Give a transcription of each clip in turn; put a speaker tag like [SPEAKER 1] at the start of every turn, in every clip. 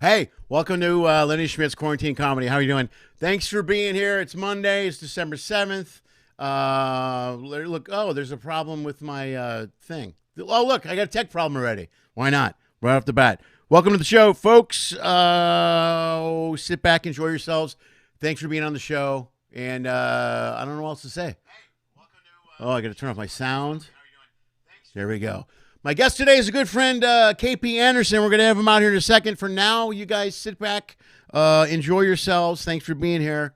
[SPEAKER 1] Hey, welcome to Lenny Schmidts Quarantine Comedy. How are you doing? Thanks for being here. It's Monday. It's December 7th. Look, there's a problem with my thing. Oh, look, I got a tech problem already. Why not? Right off the bat. Welcome to the show, folks. Sit back, enjoy yourselves. Thanks for being on the show. And I don't know what else to say. Hey, welcome to, I got to turn off my sound. There we go. My guest today is a good friend, K.P. Anderson. We're going to have him out here in a second. For now, you guys sit back, enjoy yourselves. Thanks for being here.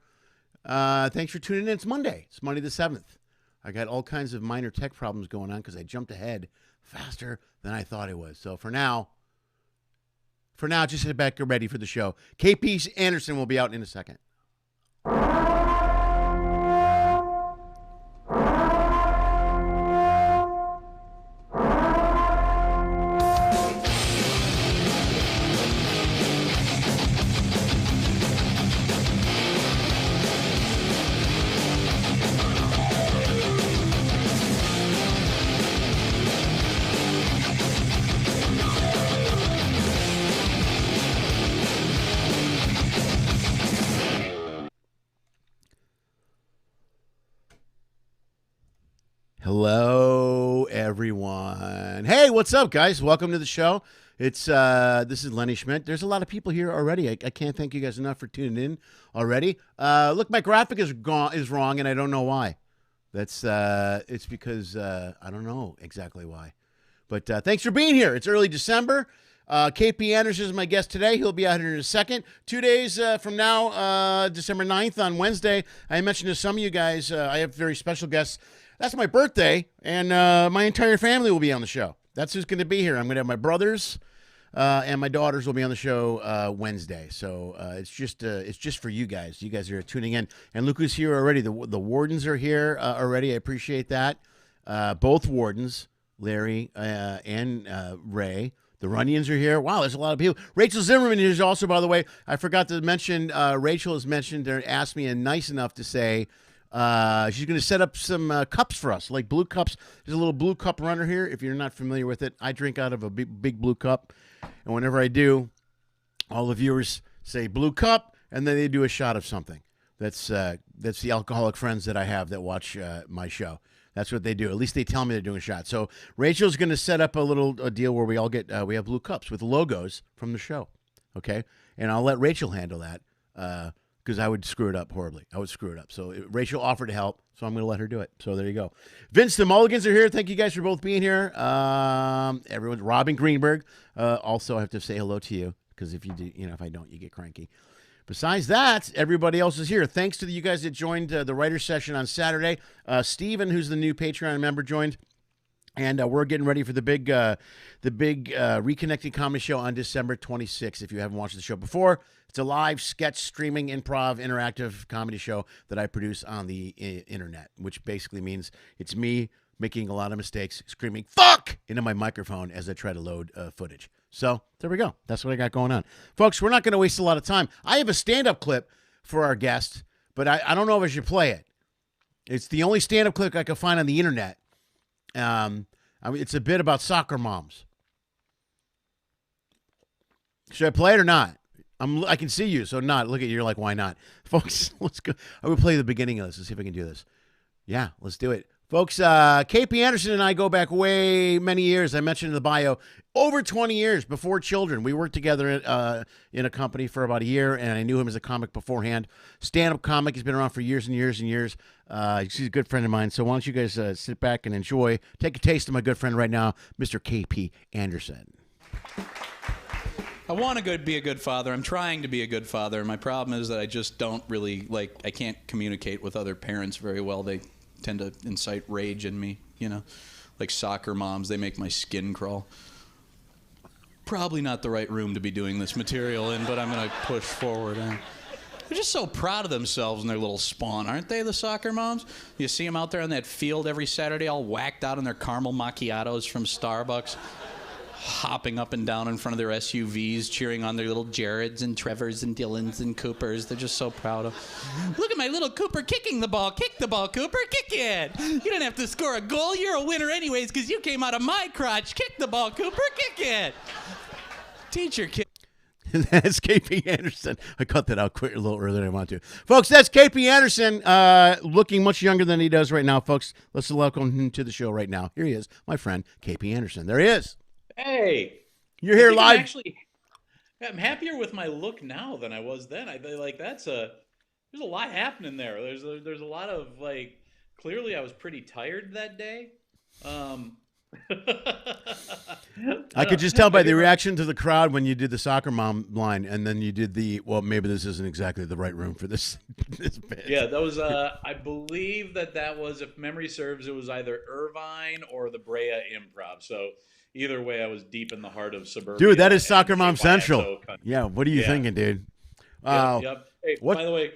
[SPEAKER 1] Thanks for tuning in. It's Monday. It's Monday the 7th. I got all kinds of minor tech problems going on because I jumped ahead faster than I thought I was. So for now, just sit back, get ready for the show. K.P. Anderson will be out in a second. Hello, everyone. Hey, what's up, guys? Welcome to the show. It's this is Lenny Schmidt. There's a lot of people here already. I can't thank you guys enough for tuning in already. Look, my graphic is wrong, and I don't know why. That's it's because I don't know exactly why. But thanks for being here. It's early December. K.P. Anderson is my guest today. He'll be out here in a second. 2 days from now, December 9th on Wednesday, I mentioned to some of you guys, I have very special guests. That's my birthday, and my entire family will be on the show. That's who's going to be here. I'm going to have my brothers and my daughters will be on the show Wednesday. So it's just for you guys. You guys are tuning in. And look who's here already. The wardens are here already. I appreciate that. Both wardens, Larry and Ray. The Runnions are here. Wow, there's a lot of people. Rachel Zimmerman is also, by the way. I forgot to mention, Rachel has mentioned or asked me and nice enough to say, she's going to set up some cups for us, like blue cups. There's a little blue cup runner here. If you're not familiar with it, I drink out of a big blue cup. And whenever I do, all the viewers say blue cup, and then they do a shot of something. That's the alcoholic friends that I have that watch my show. That's what they do. At least they tell me they're doing a shot. So Rachel's going to set up a deal where we all get we have blue cups with logos from the show. Okay? And I'll let Rachel handle that. Because I would screw it up horribly. I would screw it up. So Rachel offered to help, so I'm going to let her do it. So there you go. Vince, the Mulligans are here. Thank you guys for both being here. Everyone's Robin Greenberg. Also, I have to say hello to you because if you do, if I don't, you get cranky. Besides that, everybody else is here. Thanks to you guys that joined the writer's session on Saturday. Steven, who's the new Patreon member, joined. And we're getting ready for the big Reconnecting Comedy Show on December 26th. If you haven't watched the show before, it's a live sketch, streaming, improv, interactive comedy show that I produce on the internet, which basically means it's me making a lot of mistakes, screaming "fuck" into my microphone as I try to load footage. So there we go. That's what I got going on. Folks, we're not going to waste a lot of time. I have a stand-up clip for our guest, but I don't know if I should play it. It's the only stand-up clip I could find on the internet. It's a bit about soccer moms. Should I play it or not? I can see you, so not. Look at you. You're like, why not? Folks, let's go. I will play the beginning of this. Let's see if I can do this. Yeah, let's do it. Folks, K.P. Anderson and I go back way many years. I mentioned in the bio, over 20 years before children. We worked together in a company for about a year, and I knew him as a comic beforehand. Stand-up comic. He's been around for years and years and years. He's a good friend of mine. So why don't you guys sit back and enjoy, take a taste of my good friend right now, Mr. K.P. Anderson.
[SPEAKER 2] I want to be a good father. I'm trying to be a good father. My problem is that I just don't really, I can't communicate with other parents very well. They tend to incite rage in me, like soccer moms. They make my skin crawl. Probably not the right room to be doing this material in, but I'm going to push forward. They're just so proud of themselves and their little spawn, aren't they, the soccer moms? You see them out there on that field every Saturday all whacked out in their caramel macchiatos from Starbucks, hopping up and down in front of their SUVs, cheering on their little Jareds and Trevors and Dylans and Coopers. They're just so proud of. Look at my little Cooper kicking the ball. Kick the ball, Cooper. Kick it. You didn't have to score a goal. You're a winner anyways because you came out of my crotch. Kick the ball, Cooper. Kick it. Teach your kid.
[SPEAKER 1] That's K.P. Anderson. I cut that out quick a little earlier than I want to. Folks, that's K.P. Anderson, looking much younger than he does right now, folks. Let's welcome him to the show right now. Here he is, my friend, K.P. Anderson. There he is.
[SPEAKER 2] Hey.
[SPEAKER 1] You're here live.
[SPEAKER 2] I'm happier with my look now than I was then. There's a lot happening there. There's a lot of, like, clearly I was pretty tired that day.
[SPEAKER 1] I could just tell by the reaction to the crowd when you did the soccer mom line, and then you did well, maybe this isn't exactly the right room for this bit.
[SPEAKER 2] Yeah, that was I believe that was, if memory serves, it was either Irvine or the Brea Improv. So either way, I was deep in the heart of suburbia.
[SPEAKER 1] Dude, that is Soccer Mom Central. Yeah, what are you thinking, dude?
[SPEAKER 2] Yep. Hey, by the way,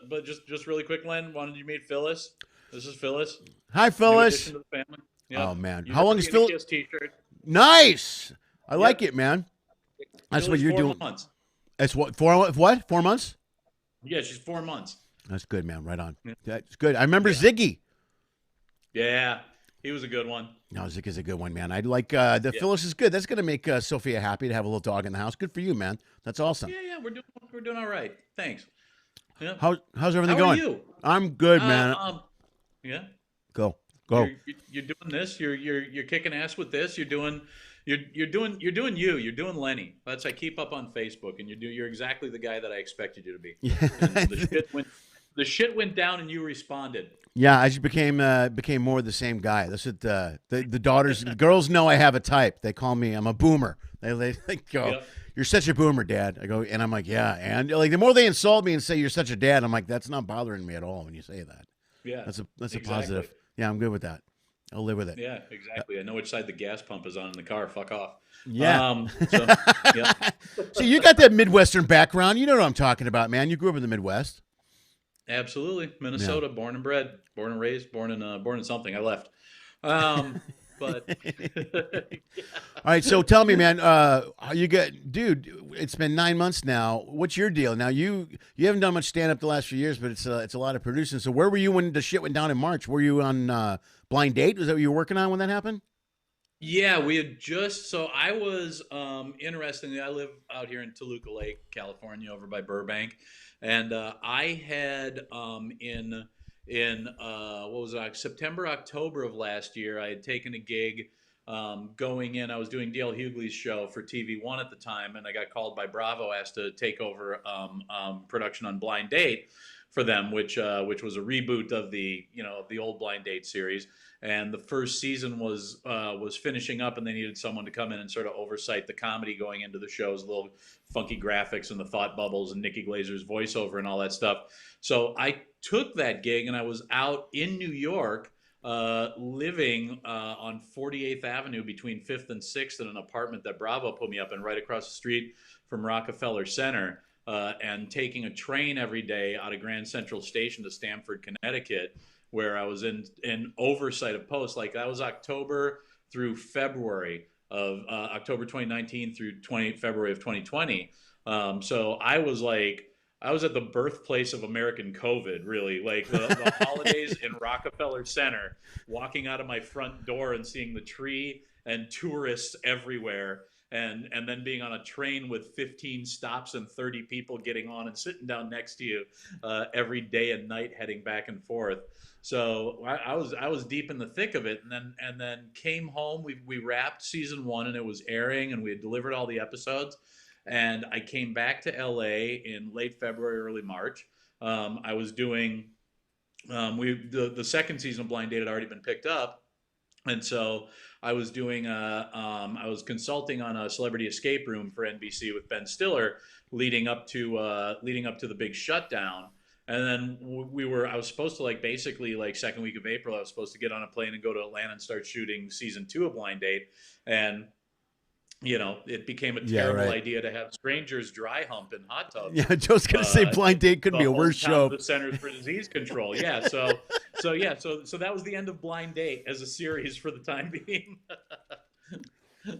[SPEAKER 2] but just really quick, Len, wanted you to meet Phyllis. This is Phyllis.
[SPEAKER 1] Hi, Phyllis.
[SPEAKER 2] New addition to the family. Yep.
[SPEAKER 1] Oh man, how long is Phyllis?
[SPEAKER 2] T-shirt.
[SPEAKER 1] Nice. I like it, man. That's
[SPEAKER 2] Phyllis,
[SPEAKER 1] what you're
[SPEAKER 2] 4
[SPEAKER 1] doing.
[SPEAKER 2] Months.
[SPEAKER 1] That's what 4 months?
[SPEAKER 2] Yeah, she's 4 months.
[SPEAKER 1] That's good, man. Right on. That's good. I remember Ziggy.
[SPEAKER 2] Yeah, he was a good one.
[SPEAKER 1] No, Ziggy's a good one, man. I like Phyllis is good. That's gonna make Sophia happy to have a little dog in the house. Good for you, man. That's awesome.
[SPEAKER 2] Yeah, we're doing all right. Thanks. Yeah.
[SPEAKER 1] How's everything going?
[SPEAKER 2] How are you?
[SPEAKER 1] I'm good, man.
[SPEAKER 2] Yeah.
[SPEAKER 1] Go.
[SPEAKER 2] You're doing this. You're kicking ass with this. You're doing you. You're doing Lenny. I keep up on Facebook, and you're exactly the guy that I expected you to be.
[SPEAKER 1] Yeah.
[SPEAKER 2] And the shit went down, and you responded.
[SPEAKER 1] Yeah, I just became more the same guy. That's what the daughters, the girls know I have a type. They call me, I'm a boomer. They go,
[SPEAKER 2] Yep.
[SPEAKER 1] You're such a boomer, Dad. I go, and I'm like, yeah. And like the more they insult me and say you're such a dad, I'm like, that's not bothering me at all when you say that.
[SPEAKER 2] Yeah,
[SPEAKER 1] that's
[SPEAKER 2] exactly.
[SPEAKER 1] a positive. Yeah, I'm good with that. I'll live with it.
[SPEAKER 2] Yeah, exactly. I know which side the gas pump is on in the car. Fuck off.
[SPEAKER 1] Yeah.
[SPEAKER 2] Yeah.
[SPEAKER 1] So you got that Midwestern background. You know what I'm talking about, man. You grew up in the Midwest.
[SPEAKER 2] Absolutely, Minnesota, born and bred, born and raised, born in something. I left. But
[SPEAKER 1] all right, so tell me, man, dude, it's been 9 months now. What's your deal? Now you haven't done much stand up the last few years, but it's a lot of producing. So where were you when the shit went down in March? Were you on Blind Date? Was that what you were working on when that happened?
[SPEAKER 2] Yeah, we had so I was interestingly, I live out here in Toluca Lake, California, over by Burbank, and I had in what was it, September, October of last year, I had taken a gig going in. I was doing D.L. Hughley's show for TV1 at the time, and I got called by Bravo, asked to take over production on Blind Date for them, which was a reboot of the old Blind Date series. And the first season was finishing up, and they needed someone to come in and sort of oversight the comedy going into the shows, little funky graphics and the thought bubbles and Nikki Glazer's voiceover and all that stuff. So I took that gig, and I was out in New York, living on 48th Avenue between 5th and 6th in an apartment that Bravo put me up in right across the street from Rockefeller Center, and taking a train every day out of Grand Central Station to Stamford, Connecticut, where I was in oversight of posts. Like that was October through February of October 2019 through February of 2020. So I was at the birthplace of American COVID, really. Like the holidays in Rockefeller Center, walking out of my front door and seeing the tree and tourists everywhere. And then being on a train with 15 stops and 30 people getting on and sitting down next to you every day and night, heading back and forth. So I was deep in the thick of it, and then came home. We wrapped season 1, and it was airing, and we had delivered all the episodes. And I came back to LA in late February, early March. I was doing the second season of Blind Date had already been picked up, and so I was doing I was consulting on a Celebrity Escape Room for NBC with Ben Stiller, leading up to the big shutdown. And then I was supposed to basically second week of April, I was supposed to get on a plane and go to Atlanta and start shooting season 2 of Blind Date. And it became a terrible idea to have strangers dry hump in hot tubs.
[SPEAKER 1] Yeah, Joe's gonna say Blind Date couldn't be a worse show.
[SPEAKER 2] The Centers for Disease Control. Yeah, so that was the end of Blind Date as a series for the time being.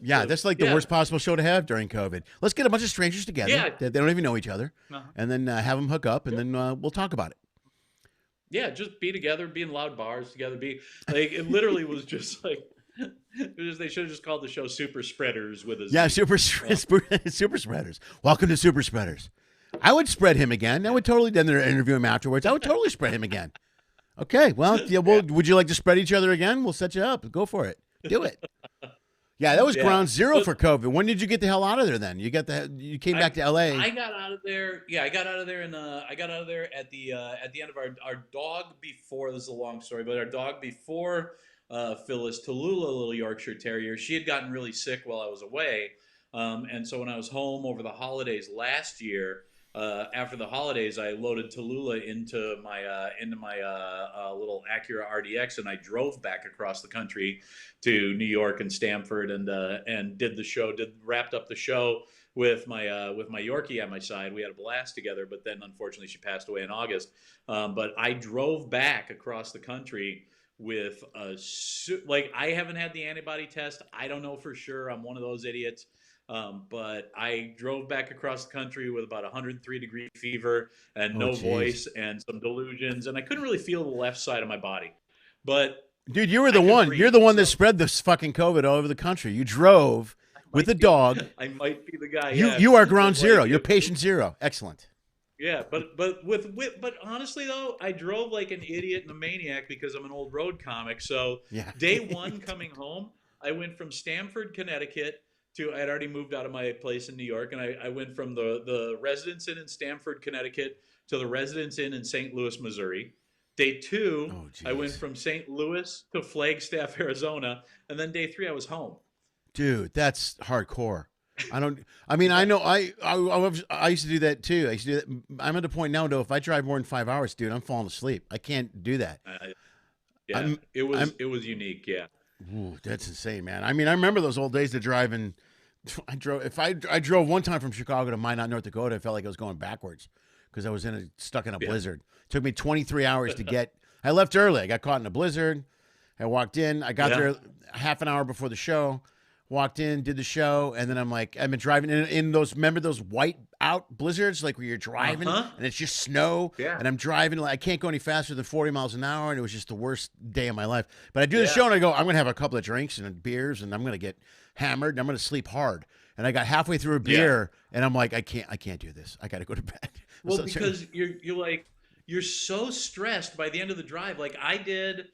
[SPEAKER 1] Yeah, that's the worst possible show to have during COVID. Let's get a bunch of strangers together.
[SPEAKER 2] Yeah.
[SPEAKER 1] They don't even know each other, and then have them hook up, and then we'll talk about it.
[SPEAKER 2] Yeah, just be together, be in loud bars together. It literally was just They should have just called the show Super Spreaders with a Z.
[SPEAKER 1] Yeah, super spreaders. Welcome to Super Spreaders. I would spread him again. I would totally. Then they're interviewing him afterwards. I would totally spread him again. Okay, well, yeah, would you like to spread each other again? We'll set you up. Go for it. Do it. Yeah, that was ground zero for COVID. When did you get the hell out of there? Then you came back to LA.
[SPEAKER 2] I got out of there. Yeah, I got out of there, and I got out of there at the end of our dog before. This is a long story, but our dog before Phyllis, Tallulah, a little Yorkshire Terrier, she had gotten really sick while I was away, and so when I was home over the holidays last year. After the holidays, I loaded Tallulah into my little Acura RDX, and I drove back across the country to New York and Stamford, and did the show. Wrapped up the show with my Yorkie at my side. We had a blast together, but then unfortunately she passed away in August. But I drove back across the country with I haven't had the antibody test. I don't know for sure. I'm one of those idiots. But I drove back across the country with about 103-degree fever and no voice and some delusions, and I couldn't really feel the left side of my body. But
[SPEAKER 1] dude, you were the one. You're the one that spread this fucking COVID all over the country. You drove with a dog.
[SPEAKER 2] I might be the guy.
[SPEAKER 1] You are ground zero. You're patient zero. Excellent.
[SPEAKER 2] Yeah, but honestly though, I drove like an idiot and a maniac because I'm an old road comic. So day one coming home, I went from Stamford, Connecticut. I had already moved out of my place in New York, and I went from the Residence Inn in Stamford, Connecticut, to the Residence Inn in St. Louis, Missouri. Day two, I went from St. Louis to Flagstaff, Arizona, and then day three, I was home.
[SPEAKER 1] Dude, that's hardcore. I know I used to do that too. I used to do that. I'm at the point now, though, if I drive more than 5 hours, dude, I'm falling asleep. I can't do that.
[SPEAKER 2] It was unique. Yeah.
[SPEAKER 1] Ooh, that's insane, man. I mean, I remember those old days of driving. I drove one time from Chicago to Minot, North Dakota. I felt like I was going backwards because I was stuck in a blizzard. It took me 23 hours to get. I left early. I got caught in a blizzard. I walked in. I got there half an hour before the show. Walked in, did the show, and then I'm like, I've been driving in those. Remember those white out blizzards, like where you're driving and it's just snow. Yeah. And I'm driving, like I can't go any faster than 40 miles an hour, and it was just the worst day of my life. But I do the show, and I go, I'm gonna have a couple of drinks and beers, and I'm gonna get hammered, and I'm gonna sleep hard. And I got halfway through a beer, and I'm like, I can't do this. I got to go to bed.
[SPEAKER 2] Well, because you're so stressed by the end of the drive. Like I did.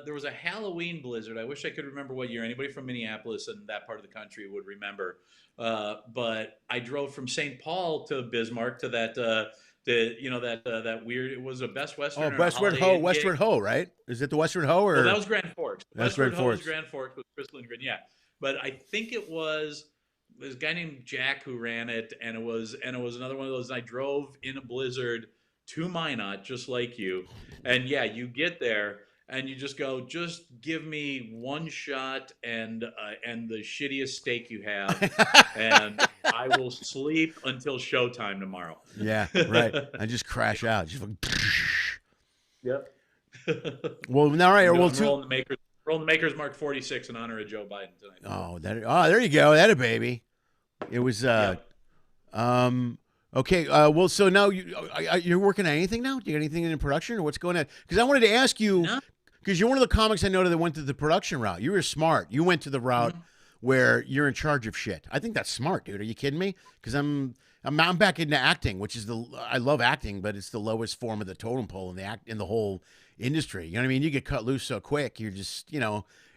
[SPEAKER 2] There was a Halloween blizzard. I wish I could remember what year. Anybody from Minneapolis and that part of the country would remember. But I drove from St. Paul to Bismarck to that that weird. It was a Best Western.
[SPEAKER 1] Oh, Westward Ho, right? Is it the Westward Ho or?
[SPEAKER 2] Well, that was Grand Forks.
[SPEAKER 1] That's Grand Forks.
[SPEAKER 2] Was Grand Forks with Chris Lindgren. Yeah, but I think it was this guy named Jack who ran it, and it was another one of those. I drove in a blizzard to Minot, just like you, and you get there. And you just go, just give me one shot and the shittiest steak you have, and I will sleep until showtime tomorrow.
[SPEAKER 1] Yeah, right. And just crash out. Just like,
[SPEAKER 2] yep.
[SPEAKER 1] Well, all right.
[SPEAKER 2] Well, rolling the Maker's Mark 46 in honor of Joe Biden tonight.
[SPEAKER 1] Oh, there you go. That a baby. It was okay. Well, so now you're working on anything now? Do you got anything in production, or what's going on? Because I wanted to ask you. No. Because you're one of the comics I know that went to the production route. You were smart. You went to the route where you're in charge of shit. I think that's smart, dude. Are you kidding me? Because I'm back into acting, which is I love acting, but it's the lowest form of the totem pole in the whole industry. You know what I mean? You get cut loose so quick. You're just and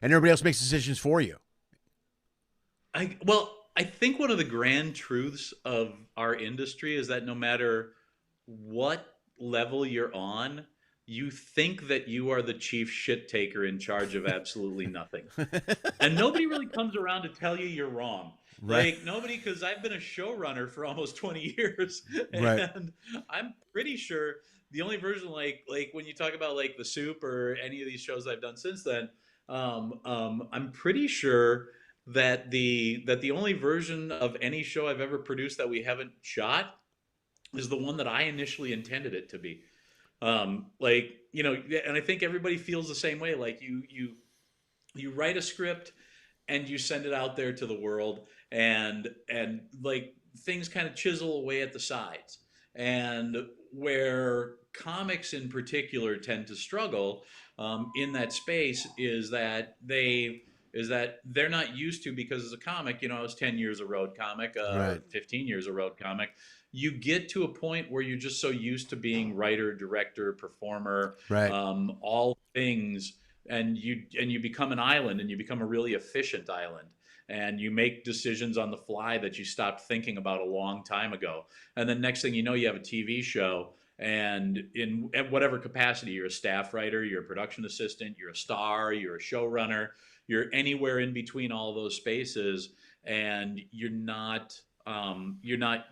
[SPEAKER 1] everybody else makes decisions for you.
[SPEAKER 2] I think one of the grand truths of our industry is that no matter what level you're on, you think that you are the chief shit taker in charge of absolutely nothing. And nobody really comes around to tell you you're wrong. Right. Like nobody, because I've been a showrunner for almost 20 years. And I'm pretty sure the only version, like when you talk about like The Soup or any of these shows I've done since then, I'm pretty sure that the only version of any show I've ever produced that we haven't shot is the one that I initially intended it to be. And I think everybody feels the same way. Like you write a script and you send it out there to the world, and like things kind of chisel away at the sides. And where comics in particular tend to struggle in that space is that is that they're not used to, because as a comic, I was 10 years a road comic,
[SPEAKER 1] Right.
[SPEAKER 2] 15 years a road comic. You get to a point where you're just so used to being writer, director, performer,
[SPEAKER 1] Right.
[SPEAKER 2] all things, and you become an island, and you become a really efficient island, and you make decisions on the fly that you stopped thinking about a long time ago. And then next thing you know, you have a TV show, and in at whatever capacity, you're a staff writer, you're a production assistant, you're a star, you're a showrunner, you're anywhere in between all those spaces, and you're not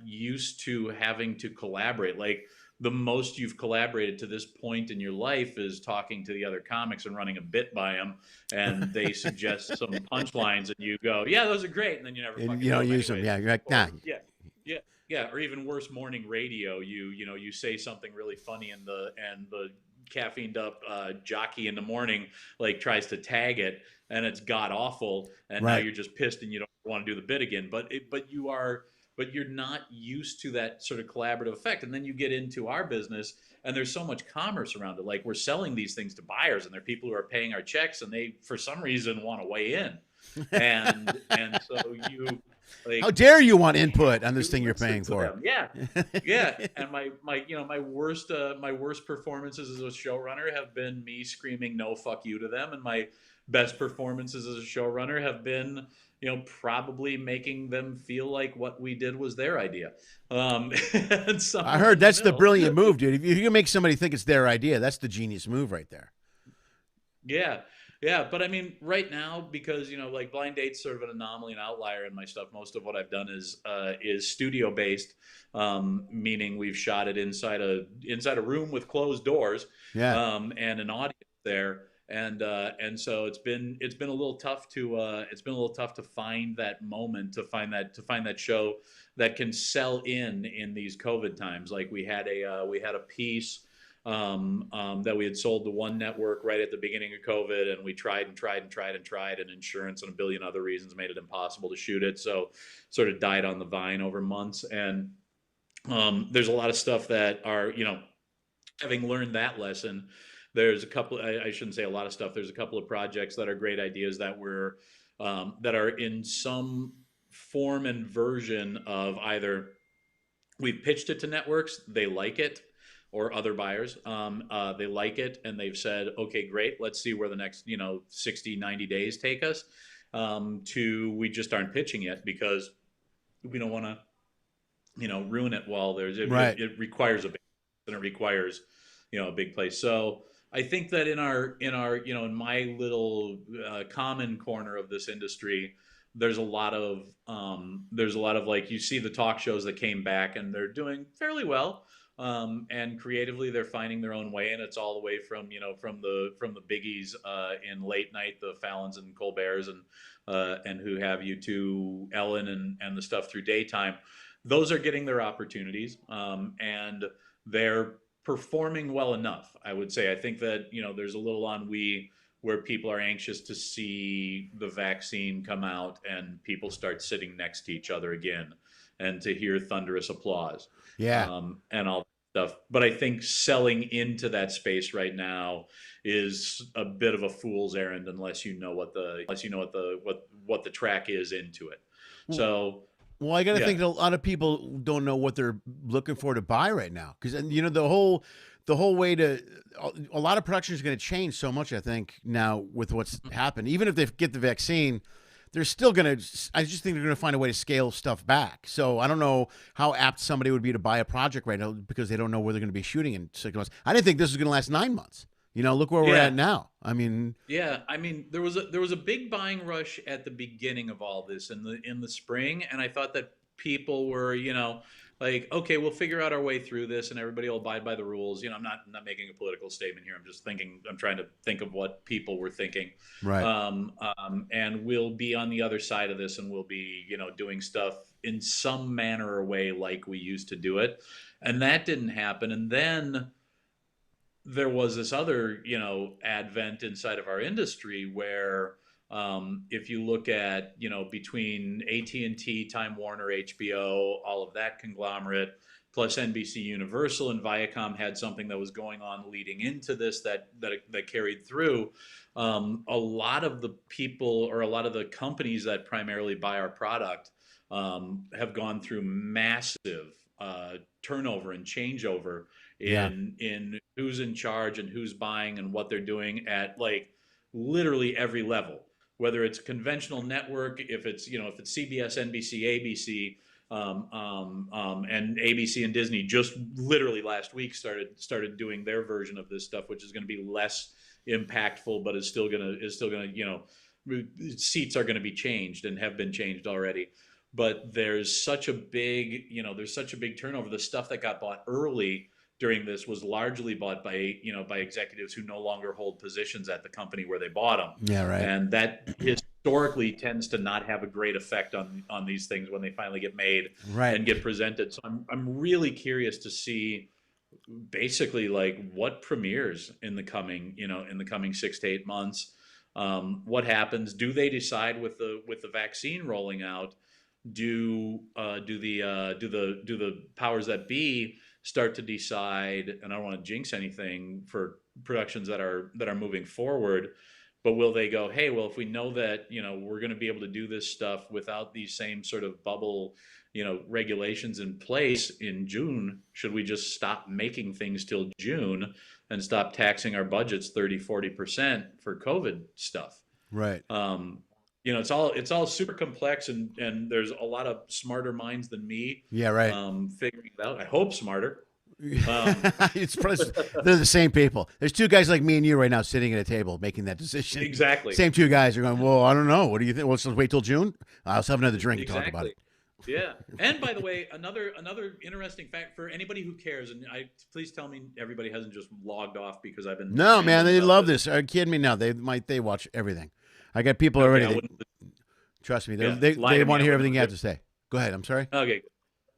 [SPEAKER 2] used to having to collaborate. Like, the most you've collaborated to this point in your life is talking to the other comics and running a bit by them, and they suggest some punchlines, and you go, "Yeah, those are great," and then you never
[SPEAKER 1] And
[SPEAKER 2] fucking
[SPEAKER 1] you
[SPEAKER 2] do
[SPEAKER 1] don't
[SPEAKER 2] them
[SPEAKER 1] use them.
[SPEAKER 2] anyways.
[SPEAKER 1] Yeah. You're like, nah.
[SPEAKER 2] Or yeah, or even worse, morning radio. You say something really funny, and the caffeined up jockey in the morning like tries to tag it, and it's god awful, and now
[SPEAKER 1] Right.
[SPEAKER 2] you're just pissed, and you don't want to do the bit again. But you're not used to that sort of collaborative effect. And then you get into our business, and there's so much commerce around it. Like, we're selling these things to buyers, and they're people who are paying our checks, and they, for some reason, want to weigh in. And so you, like,
[SPEAKER 1] How dare you want input on this
[SPEAKER 2] you
[SPEAKER 1] thing you're
[SPEAKER 2] listen
[SPEAKER 1] paying
[SPEAKER 2] to
[SPEAKER 1] for?
[SPEAKER 2] them. Yeah. And my worst performances as a showrunner have been me screaming "no, fuck you" to them, and my best performances as a showrunner have been, probably making them feel like what we did was their idea. And
[SPEAKER 1] I heard that's the
[SPEAKER 2] middle.
[SPEAKER 1] brilliant move, dude. If you can make somebody think it's their idea, that's the genius move right there.
[SPEAKER 2] Yeah. Yeah. But I mean, right now, because, like, Blind Date's sort of an anomaly and outlier in my stuff. Most of what I've done is studio based, meaning we've shot it inside a room with closed doors,
[SPEAKER 1] Yeah.
[SPEAKER 2] and an audience there. And so it's been a little tough to find that moment, to find that show that can sell in these COVID times. Like, we had a piece that we had sold to one network right at the beginning of COVID, and we tried, and insurance and a billion other reasons made it impossible to shoot it. So sort of died on the vine over months. And there's a lot of stuff that are, having learned that lesson, there's a couple, I shouldn't say a lot of stuff. There's a couple of projects that are great ideas that that are in some form and version of either we've pitched it to networks, they like it, or other buyers, they like it, and they've said, okay, great, let's see where the next 60, 90 days take us, to we just aren't pitching yet because we don't want to ruin it while
[SPEAKER 1] Right.
[SPEAKER 2] it requires a big, and it requires a big place. So I think that in in my little common corner of this industry, there's a lot of like, you see the talk shows that came back, and they're doing fairly well, and creatively they're finding their own way, and it's all the way from from the biggies in late night, the Fallons and Colberts and who have you, to Ellen and the stuff through daytime. Those are getting their opportunities, and they're performing well enough, I would say. I think that there's a little ennui where people are anxious to see the vaccine come out and people start sitting next to each other again, and to hear thunderous applause,
[SPEAKER 1] Yeah.
[SPEAKER 2] and all that stuff. But I think selling into that space right now is a bit of a fool's errand unless you know what the track is into it. So.
[SPEAKER 1] Well, I got to
[SPEAKER 2] Yeah.
[SPEAKER 1] think that a lot of people don't know what they're looking for to buy right now, because the whole way to a lot of production is going to change so much. I think now with what's happened, even if they get the vaccine, they're still going to. I just think they're going to find a way to scale stuff back. So I don't know how apt somebody would be to buy a project right now because they don't know where they're going to be shooting in 6 months. I didn't think this was going to last 9 months. Look where we're
[SPEAKER 2] Yeah.
[SPEAKER 1] at now. I mean,
[SPEAKER 2] Yeah, I mean, there was a big buying rush at the beginning of all this in the spring, and I thought that people were, like, okay, we'll figure out our way through this, and everybody will abide by the rules. I'm not making a political statement here. I'm trying to think of what people were thinking.
[SPEAKER 1] right.
[SPEAKER 2] And we'll be on the other side of this, and we'll be, doing stuff in some manner or way like we used to do it, and that didn't happen. And then there was this other, advent inside of our industry where, if you look at, between AT&T, Time Warner, HBO, all of that conglomerate, plus NBC Universal and Viacom had something that was going on leading into this that carried through. A lot of the people, or a lot of the companies that primarily buy our product, have gone through massive turnover and changeover
[SPEAKER 1] Yeah.
[SPEAKER 2] in who's in charge and who's buying and what they're doing at like literally every level. Whether it's a conventional network, if it's CBS, NBC, ABC, and ABC and Disney just literally last week started doing their version of this stuff, which is going to be less impactful, but is still gonna seats are going to be changed and have been changed already. But there's such a big turnover. The stuff that got bought early during this was largely bought by executives who no longer hold positions at the company where they bought them.
[SPEAKER 1] Yeah, right.
[SPEAKER 2] And that historically tends to not have a great effect on these things when they finally get made and get presented. So I'm really curious to see basically like what premieres in the coming 6 to 8 months. What happens? Do they decide with the vaccine rolling out? Do the powers that be start to decide? And I don't want to jinx anything for productions that are moving forward, but will they go, hey, well, if we know that we're going to be able to do this stuff without these same sort of bubble regulations in place in June, should we just stop making things till June and stop taxing our budgets 30-40% for COVID stuff?
[SPEAKER 1] Right.
[SPEAKER 2] It's all super complex, and there's a lot of smarter minds than me.
[SPEAKER 1] Yeah, right.
[SPEAKER 2] Figuring it out. I hope smarter.
[SPEAKER 1] It's probably, they're the same people. There's two guys like me and you right now sitting at a table making that decision.
[SPEAKER 2] Exactly.
[SPEAKER 1] Same two guys are going, well, I don't know. What do you think? Well, let's wait till June. Let's have another drink and talk about it.
[SPEAKER 2] Yeah. And by the way, another interesting fact for anybody who cares, and please tell me everybody hasn't just logged off because I've been.
[SPEAKER 1] No, man, they love this. Are you kidding me? No, they watch everything. I got people already. Trust me, they want to hear everything you have to say. Go ahead. I'm sorry.
[SPEAKER 2] Okay.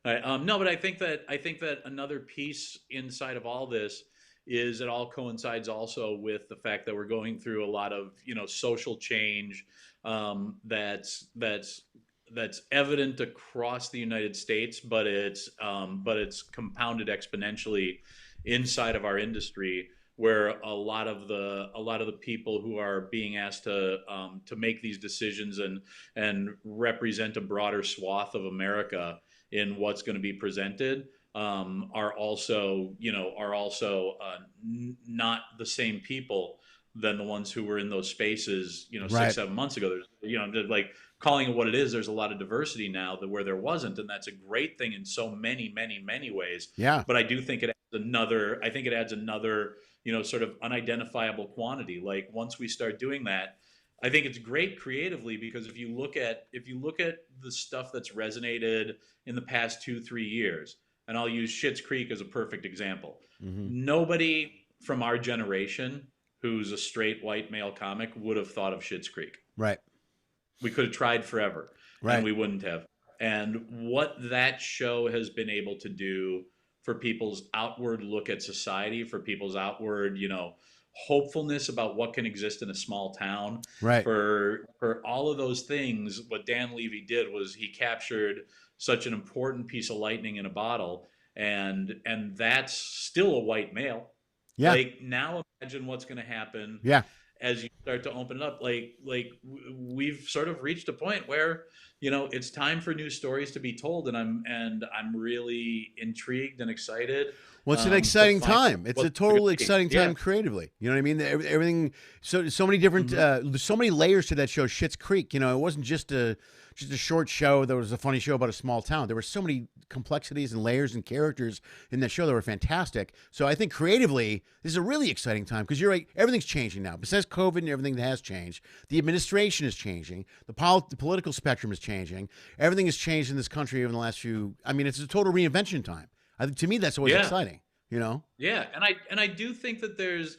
[SPEAKER 2] All right. No, but I think that another piece inside of all this is it all coincides also with the fact that we're going through a lot of social change that's evident across the United States, but it's compounded exponentially inside of our industry, where a lot of the people who are being asked to make these decisions and represent a broader swath of America in what's going to be presented are also not the same people than the ones who were in those spaces 6-7 months ago. There's like, calling it what it is, there's a lot of diversity now where there wasn't, and that's a great thing in so many ways.
[SPEAKER 1] Yeah.
[SPEAKER 2] But I do think it adds another sort of unidentifiable quantity. Like once we start doing that, I think it's great creatively, because if you look at the stuff that's resonated in the past 2-3 years, and I'll use Schitt's Creek as a perfect example. Mm-hmm. Nobody from our generation who's a straight white male comic would have thought of Schitt's Creek.
[SPEAKER 1] Right.
[SPEAKER 2] We could have tried forever, and we wouldn't have. And what that show has been able to do for people's outward look at society, for people's outward, hopefulness about what can exist in a small town,
[SPEAKER 1] right?
[SPEAKER 2] For all of those things, what Dan Levy did was he captured such an important piece of lightning in a bottle, and that's still a white male.
[SPEAKER 1] Yeah.
[SPEAKER 2] Like, now imagine what's going to happen.
[SPEAKER 1] Yeah.
[SPEAKER 2] As you start to open it up, like we've sort of reached a point where it's time for new stories to be told, and I'm really intrigued and excited.
[SPEAKER 1] Well, it's an exciting time. It's a total exciting time creatively. You know what I mean? Everything. So many different, so many layers to that show, Schitt's Creek. It wasn't just a short show that was a funny show about a small town. There were so many complexities and layers and characters in that show that were fantastic. So I think creatively, this is a really exciting time, because you're right, everything's changing now. Besides COVID and everything that has changed, the administration is changing, the political spectrum is changing. Everything has changed in this country over the last few. I mean, it's a total reinvention time. I think, to me, that's always exciting.
[SPEAKER 2] Yeah, and I do think that there's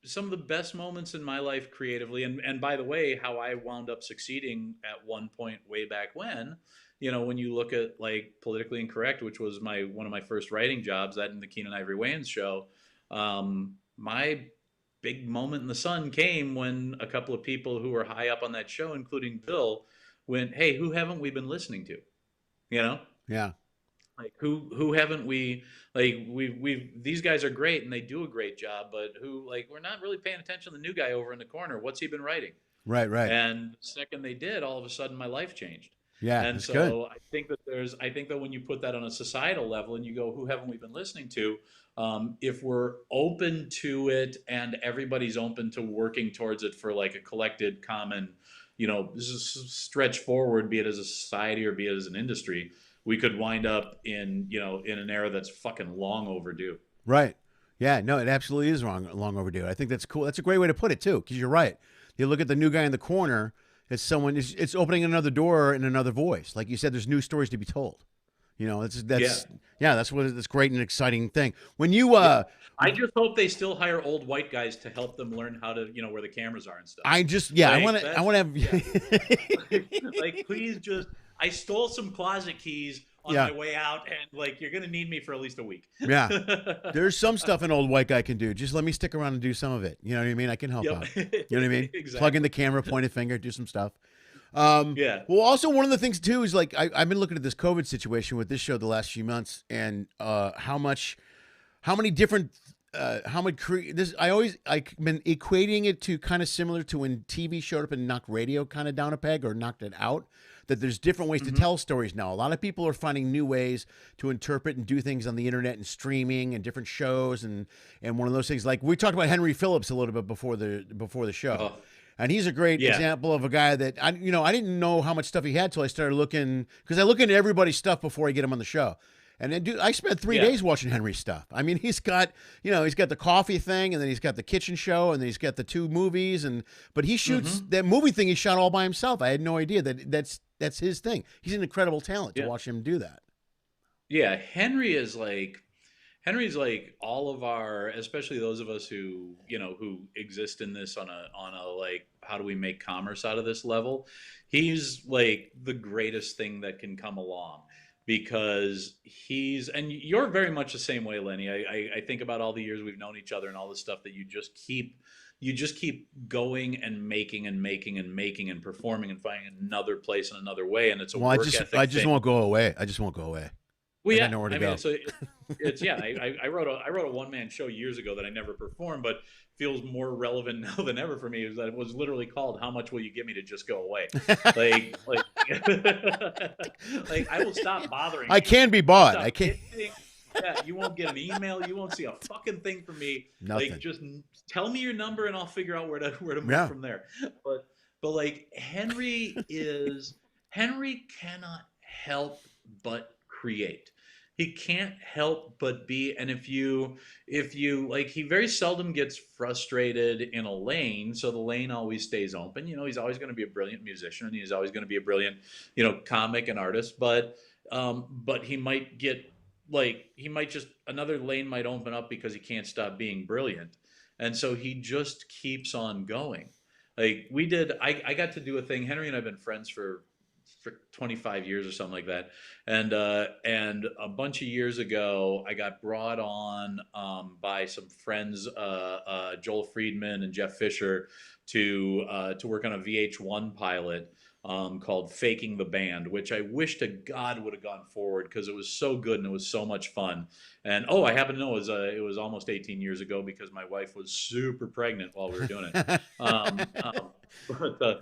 [SPEAKER 2] some of the best moments in my life creatively, and by the way, how I wound up succeeding at one point way back when, when you look at like Politically Incorrect, which was one of my first writing jobs, that in the Keenan Ivory Wayans show, my big moment in the sun came when a couple of people who were high up on that show, including Bill, went, "Hey, who haven't we been listening to?"
[SPEAKER 1] Yeah.
[SPEAKER 2] Like who haven't we, like we've these guys are great and they do a great job, but who, like, we're not really paying attention to the new guy over in the corner. What's he been writing?
[SPEAKER 1] Right, right.
[SPEAKER 2] And the second they did, all of a sudden my life changed.
[SPEAKER 1] Yeah,
[SPEAKER 2] And
[SPEAKER 1] that's good.
[SPEAKER 2] so I think that when you put that on a societal level and you go, who haven't we been listening to? If we're open to it and everybody's open to working towards it for like a collected common, stretch forward, be it as a society or be it as an industry, we could wind up in an era that's fucking long overdue.
[SPEAKER 1] Right. Yeah, no, it absolutely is long overdue. I think that's cool. That's a great way to put it too, because you're right. You look at the new guy in the corner as someone. It's opening another door in another voice. Like you said, there's new stories to be told.
[SPEAKER 2] Yeah.
[SPEAKER 1] Yeah, that's what that's great and exciting thing. When you
[SPEAKER 2] Yeah. I just hope they still hire old white guys to help them learn how to, where the cameras are and stuff.
[SPEAKER 1] I just yeah,
[SPEAKER 2] Like
[SPEAKER 1] I want to
[SPEAKER 2] yeah.
[SPEAKER 1] have
[SPEAKER 2] Like, please just, I stole some closet keys on
[SPEAKER 1] yeah.
[SPEAKER 2] my way out, and like, you're gonna need me for at least a week.
[SPEAKER 1] Yeah. There's some stuff an old white guy can do. Just let me stick around and do some of it. You know what I mean? I can help
[SPEAKER 2] Yep.
[SPEAKER 1] out. You know what I mean?
[SPEAKER 2] Exactly.
[SPEAKER 1] Plug in the camera, point a finger, do some stuff.
[SPEAKER 2] Yeah.
[SPEAKER 1] Well, also one of the things too is like I've been looking at this COVID situation with this show the last few months, and how many different how much this I've been equating it to kind of similar to when TV showed up and knocked radio kind of down a peg or knocked it out. That there's different ways to tell stories now. A lot of people are finding new ways to interpret and do things on the internet and streaming and different shows, and one of those things, like we talked about Henry Phillips a little bit before the show.
[SPEAKER 2] Oh,
[SPEAKER 1] And he's a great
[SPEAKER 2] yeah.
[SPEAKER 1] example of a guy that I didn't know how much stuff he had till I started looking, because I look into everybody's stuff before I get him on the show. And then, dude, I spent 3
[SPEAKER 2] Yeah.
[SPEAKER 1] days watching Henry's stuff. I mean, he's got the coffee thing, and then he's got the kitchen show, and then he's got the 2 movies, but he shoots that movie thing. He shot all by himself. I had no idea that's his thing. He's an incredible talent to
[SPEAKER 2] Yeah.
[SPEAKER 1] watch him do that.
[SPEAKER 2] Yeah. Henry's like all of our, especially those of us who exist in this on a like, how do we make commerce out of this level? He's like the greatest thing that can come along, because and you're very much the same way, Lenny. I think about all the years we've known each other and all the stuff that you just keep going and making and making and making and performing and finding another place and another way. And it's a
[SPEAKER 1] Well,
[SPEAKER 2] work ethic
[SPEAKER 1] I just
[SPEAKER 2] thing.
[SPEAKER 1] won't go away. I just won't go away.
[SPEAKER 2] Well,
[SPEAKER 1] I
[SPEAKER 2] yeah,
[SPEAKER 1] got nowhere to
[SPEAKER 2] I
[SPEAKER 1] go.
[SPEAKER 2] mean, it's yeah. I wrote a one man show years ago that I never performed, but feels more relevant now than ever for me. Is that it was literally called "How Much Will You Give Me to Just Go Away?" like, like I will stop bothering.
[SPEAKER 1] I
[SPEAKER 2] you.
[SPEAKER 1] can be bought. I
[SPEAKER 2] Stop
[SPEAKER 1] can't.
[SPEAKER 2] hitting- Yeah, you won't get an email. You won't see a fucking thing from me.
[SPEAKER 1] Nothing.
[SPEAKER 2] Like, just tell me your number and I'll figure out where to move
[SPEAKER 1] Yeah.
[SPEAKER 2] from there. But like Henry cannot help but create. He can't help but be. And if you like, he very seldom gets frustrated in a lane, so the lane always stays open. He's always going to be a brilliant musician, and he's always going to be a brilliant comic and artist. But he might get, like, another lane might open up because he can't stop being brilliant, and so he just keeps on going. Like I got to do a thing. Henry and I've been friends for 25 years or something like that. And a bunch of years ago, I got brought on by some friends, Joel Friedman and Jeff Fisher, to work on a VH1 pilot called "Faking the Band," which I wish to God would have gone forward, because it was so good and it was so much fun. And I happen to know it was almost 18 years ago, because my wife was super pregnant while we were doing it.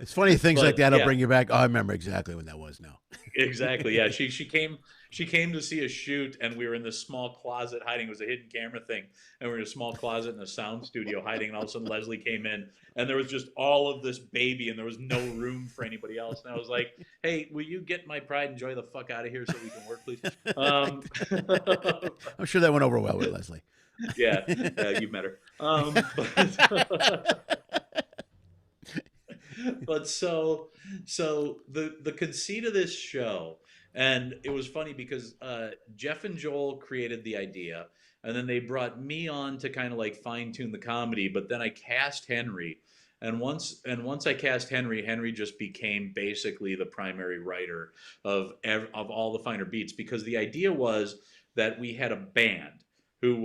[SPEAKER 1] It's funny, things like that'll
[SPEAKER 2] yeah.
[SPEAKER 1] bring you back. Oh, I remember exactly when that was now.
[SPEAKER 2] Exactly. Yeah. She came to see a shoot, and we were in this small closet hiding. It was a hidden camera thing, and we were in a small closet in a sound studio hiding. And all of a sudden, Leslie came in, and there was just all of this baby, and there was no room for anybody else. And I was like, "Hey, will you get my pride and joy the fuck out of here so we can work, please?"
[SPEAKER 1] I'm sure that went over well with Leslie.
[SPEAKER 2] Yeah, you've met her. But so the conceit of this show, and it was funny because Jeff and Joel created the idea, and then they brought me on to kind of like fine tune the comedy. But then I cast Henry, and once I cast Henry, Henry just became basically the primary writer of all the finer beats, because the idea was that we had a band who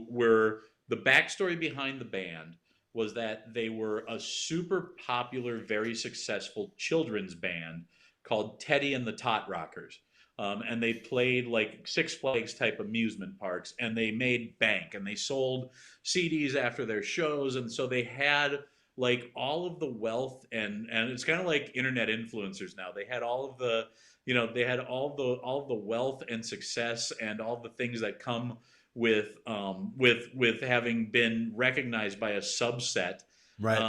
[SPEAKER 2] were the backstory behind the band was that they were a super popular, very successful children's band called Teddy and the Tot Rockers.
[SPEAKER 3] and they played like Six Flags type amusement parks, and they made bank, and they sold CDs after their shows, and so they had like all of the wealth, and it's kind of like internet influencers now. They had all of the, they had all the wealth and success and all the things that come with having been recognized by a subset,
[SPEAKER 1] Right.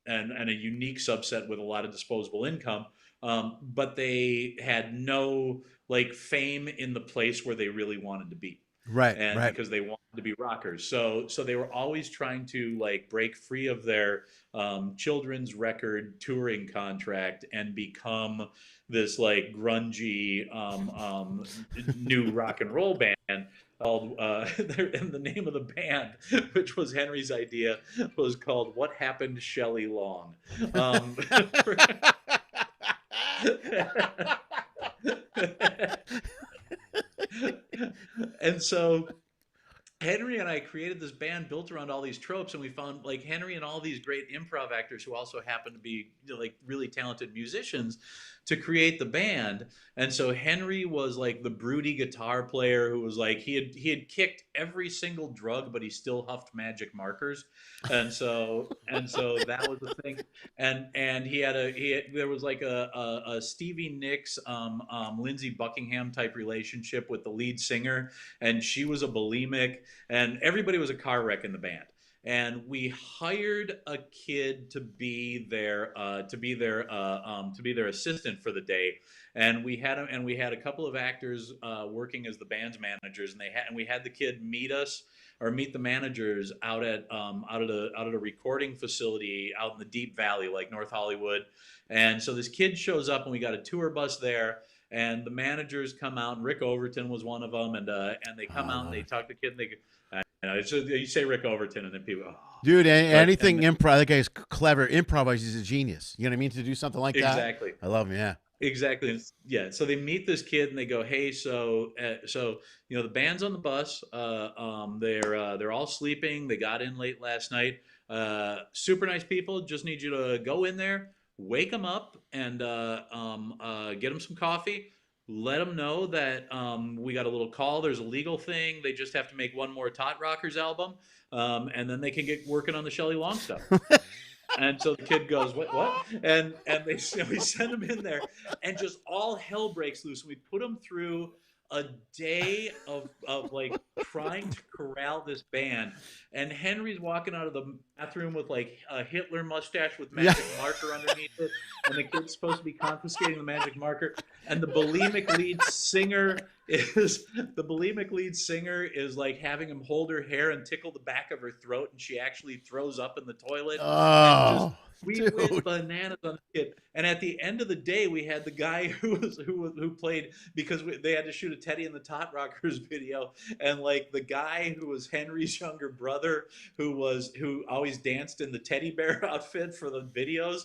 [SPEAKER 3] And a unique subset with a lot of disposable income. But they had no like fame in the place where they really wanted to be,
[SPEAKER 1] Right.
[SPEAKER 3] and
[SPEAKER 1] Right.
[SPEAKER 3] because they wanted to be rockers. So they were always trying to like break free of their children's record touring contract and become this like grungy new rock and roll band called and the name of the band, which was Henry's idea, was called What Happened Shelley Long. And so Henry and I created this band built around all these tropes, and we found like Henry and all these great improv actors who also happen to be like really talented musicians to create the band. And so Henry was like the broody guitar player who was like he had kicked every single drug, but he still huffed magic markers, and so that was the thing. And there was like a Stevie Nicks Lindsey Buckingham type relationship with the lead singer, and she was a bulimic, and everybody was a car wreck in the band. And we hired a kid to be their assistant for the day, and we had a couple of actors working as the band's managers, and we had the kid meet the managers out at a recording facility out in the Deep Valley, like North Hollywood. And so this kid shows up, and we got a tour bus there. And the managers come out, and Rick Overton was one of them, and they come out and they talk to the kid, and so you say Rick Overton, and then people,
[SPEAKER 1] dude, anything improv. That guy's clever. Improvises a genius. You know what I mean? To do something like that.
[SPEAKER 3] Exactly.
[SPEAKER 1] I love him. Yeah.
[SPEAKER 3] Exactly. Yeah. So they meet this kid, and they go, "Hey, so the band's on the bus. They're all sleeping. They got in late last night. Super nice people. Just need you to go in there, wake them up, and get them some coffee. Let them know that we got a little call. There's a legal thing. They just have to make one more Tot Rockers album, and then they can get working on the Shelley Long stuff." And so the kid goes, what? And we send him in there, and just all hell breaks loose. We put him through a day of like trying to corral this band, and Henry's walking out of the bathroom with like a Hitler mustache with magic marker underneath it, and the kid's supposed to be confiscating the magic marker, and the bulimic lead singer is like having him hold her hair and tickle the back of her throat, and she actually throws up in the toilet.
[SPEAKER 1] Oh,
[SPEAKER 3] we went bananas on the kid. And at the end of the day, we had the guy who played, because they had to shoot a Teddy and the Tot Rockers video, and like the guy who was Henry's younger brother, who always danced in the teddy bear outfit for the videos,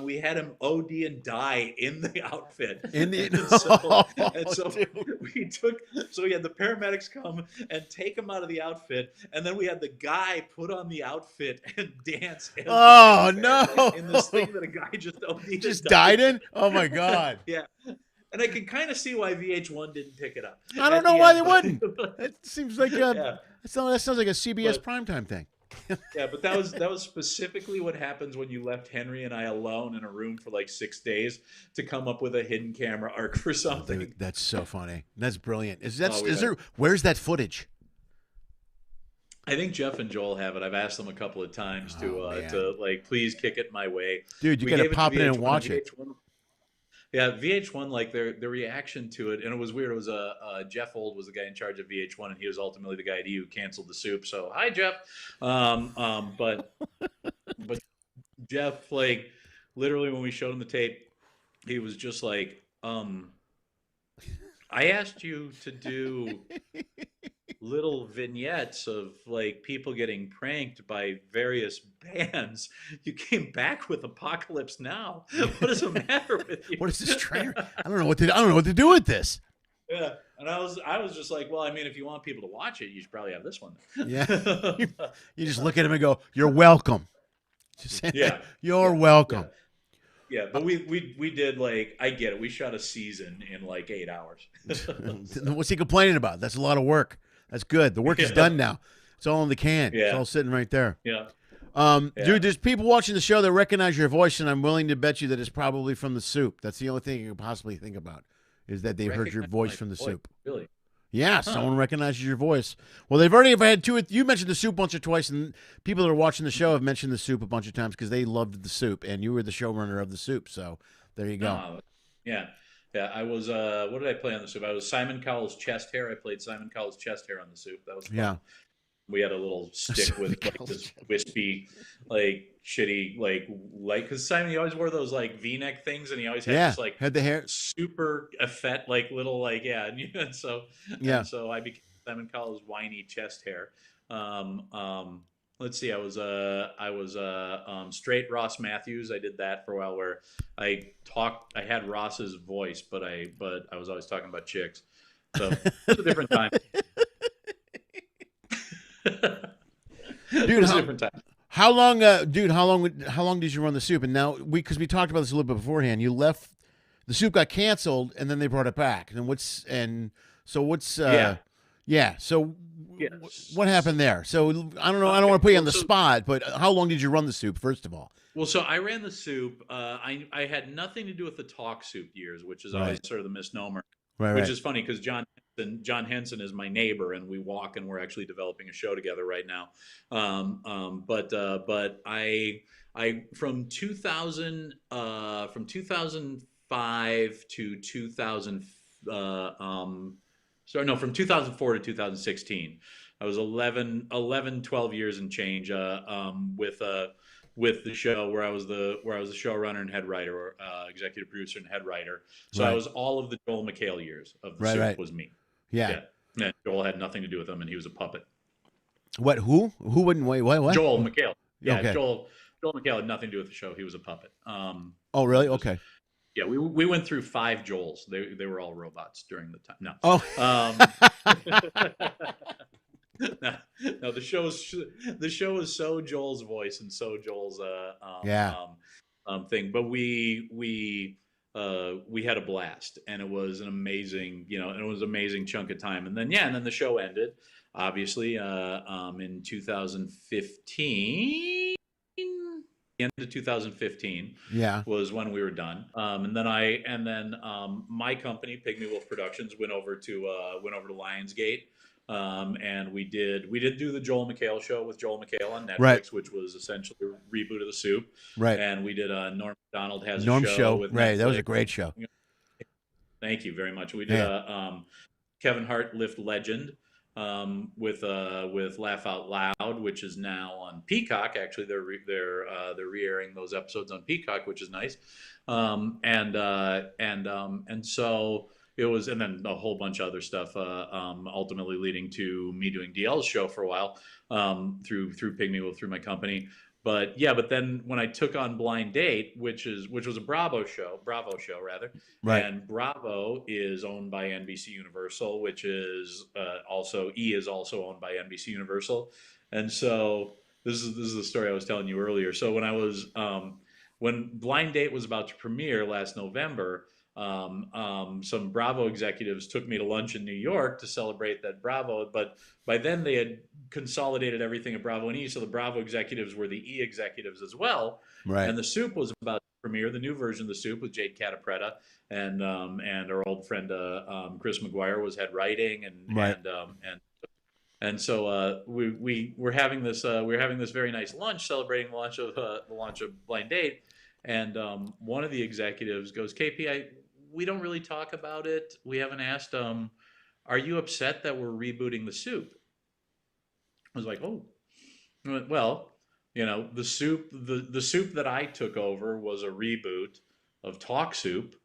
[SPEAKER 3] we had him OD and die in the outfit. So we had the paramedics come and take him out of the outfit, and then we had the guy put on the outfit and dance.
[SPEAKER 1] Oh no!
[SPEAKER 3] In this thing that a guy just
[SPEAKER 1] died in. Oh my god!
[SPEAKER 3] Yeah, and I can kind of see why VH1 didn't pick it up.
[SPEAKER 1] I don't know why they wouldn't. It seems like that sounds like a CBS primetime thing.
[SPEAKER 3] Yeah, but that was specifically what happens when you left Henry and I alone in a room for like 6 days to come up with a hidden camera arc for something.
[SPEAKER 1] Dude, that's so funny. That's brilliant. Where's that footage?
[SPEAKER 3] I think Jeff and Joel have it. I've asked them a couple of times to like, please kick it my way.
[SPEAKER 1] Dude, you got to pop it in and watch it.
[SPEAKER 3] Yeah, VH1, like their reaction to it, and it was weird. It was Jeff Old was the guy in charge of VH1, and he was ultimately the guy who canceled the soup. So hi, Jeff. But Jeff, like literally when we showed him the tape, he was just like, I asked you to do little vignettes of like people getting pranked by various bands. You came back with Apocalypse Now. What is the matter with you?
[SPEAKER 1] What is this trailer? I don't know what to do with this.
[SPEAKER 3] Yeah, and I was just like, well, I mean, if you want people to watch it, you should probably have this one.
[SPEAKER 1] Yeah, you just look at him and go, "You're welcome." Just say,
[SPEAKER 3] yeah,
[SPEAKER 1] you're welcome.
[SPEAKER 3] Yeah, but we did like, I get it. We shot a season in like 8 hours.
[SPEAKER 1] What's he complaining about? That's a lot of work. That's good. The work is done now. It's all in the can. It's
[SPEAKER 3] Yeah.
[SPEAKER 1] all sitting right there.
[SPEAKER 3] Yeah.
[SPEAKER 1] Dude, there's people watching the show that recognize your voice, and I'm willing to bet you that it's probably from the soup. That's the only thing you can possibly think about, is that they heard your voice from the soup.
[SPEAKER 3] Really?
[SPEAKER 1] Yeah, someone recognizes your voice. Well, they've already had two. You mentioned the soup once or twice, and people that are watching the show have mentioned the soup a bunch of times because they loved the soup, and you were the showrunner of the soup. So there you go.
[SPEAKER 3] Yeah. I was. What did I play on the soup? I was Simon Cowell's chest hair. I played Simon Cowell's chest hair on the soup. That was fun.
[SPEAKER 1] Yeah.
[SPEAKER 3] We had a little stick with like this wispy, like shitty, because Simon, he always wore those like V-neck things, and he always had this like
[SPEAKER 1] had the hair
[SPEAKER 3] super effect, like little and so I became Simon Cowell's whiny chest hair. Let's see, I was straight Ross Matthews. I did that for a while, where I had Ross's voice, but I was always talking about chicks, so it was a different time.
[SPEAKER 1] Dude, how long did you run the soup? And now because we talked about this a little bit beforehand, you left, the soup got canceled, and then they brought it back. And so what happened there? So I don't know. I don't want to put you on the spot, but how long did you run the soup, first of all?
[SPEAKER 3] Well, so I ran the soup. I had nothing to do with the talk soup years, which is always sort of the misnomer. Which is funny because John Henson is my neighbor, and we walk, and we're actually developing a show together right now. But I from 2005 to 2000 from 2004 to 2016, I was 12 years and change with the show, where I was the showrunner and head writer, or executive producer and head writer. So I was all of the Joel McHale years of the soup was me. Yeah. And Joel had nothing to do with him, and he was a puppet.
[SPEAKER 1] What? Who wouldn't wait? What?
[SPEAKER 3] Joel McHale. Yeah,
[SPEAKER 1] okay.
[SPEAKER 3] Joel McHale had nothing to do with the show. He was a puppet.
[SPEAKER 1] Oh, really? Okay.
[SPEAKER 3] Yeah, we went through 5 Joels. They were all robots during the time. No.
[SPEAKER 1] Oh.
[SPEAKER 3] No, the show is so Joel's voice and so Joel's thing. But we had a blast, and it was an amazing, chunk of time. And then the show ended, obviously, in 2015. The end of 2015 was when we were done. And then my company, Pygmywolf Productions, went over to Lionsgate. And we did do the Joel McHale show with Joel McHale on Netflix, which was essentially a reboot of the soup. Right. And we did Norm MacDonald has a show with Netflix.
[SPEAKER 1] That was a great show.
[SPEAKER 3] Thank you very much. We did Kevin Hart Lift Legend with Laugh Out Loud, which is now on Peacock. Actually, they're re-airing those episodes on Peacock, which is nice. And so it was, and then a whole bunch of other stuff, ultimately leading to me doing DL's show for a while, through Pygmywolf, through my company. But then when I took on Blind Date, which was a Bravo show rather. Right. And Bravo is owned by NBC Universal, which is also owned by NBC Universal. And so this is the story I was telling you earlier. So when Blind Date was about to premiere last November, some Bravo executives took me to lunch in New York to celebrate that Bravo, but by then they had consolidated everything at Bravo and E, so the Bravo executives were the E executives as well. Right. And the soup was about to premiere, the new version of the soup with Jade Catapretta, and our old friend Chris McGuire was head writing, and so we were having this very nice lunch celebrating the launch of Blind Date, and one of the executives goes, KP, we don't really talk about it. We haven't asked. Are you upset that we're rebooting the soup? I was like, oh, well, the soup that I took over was a reboot of Talk Soup,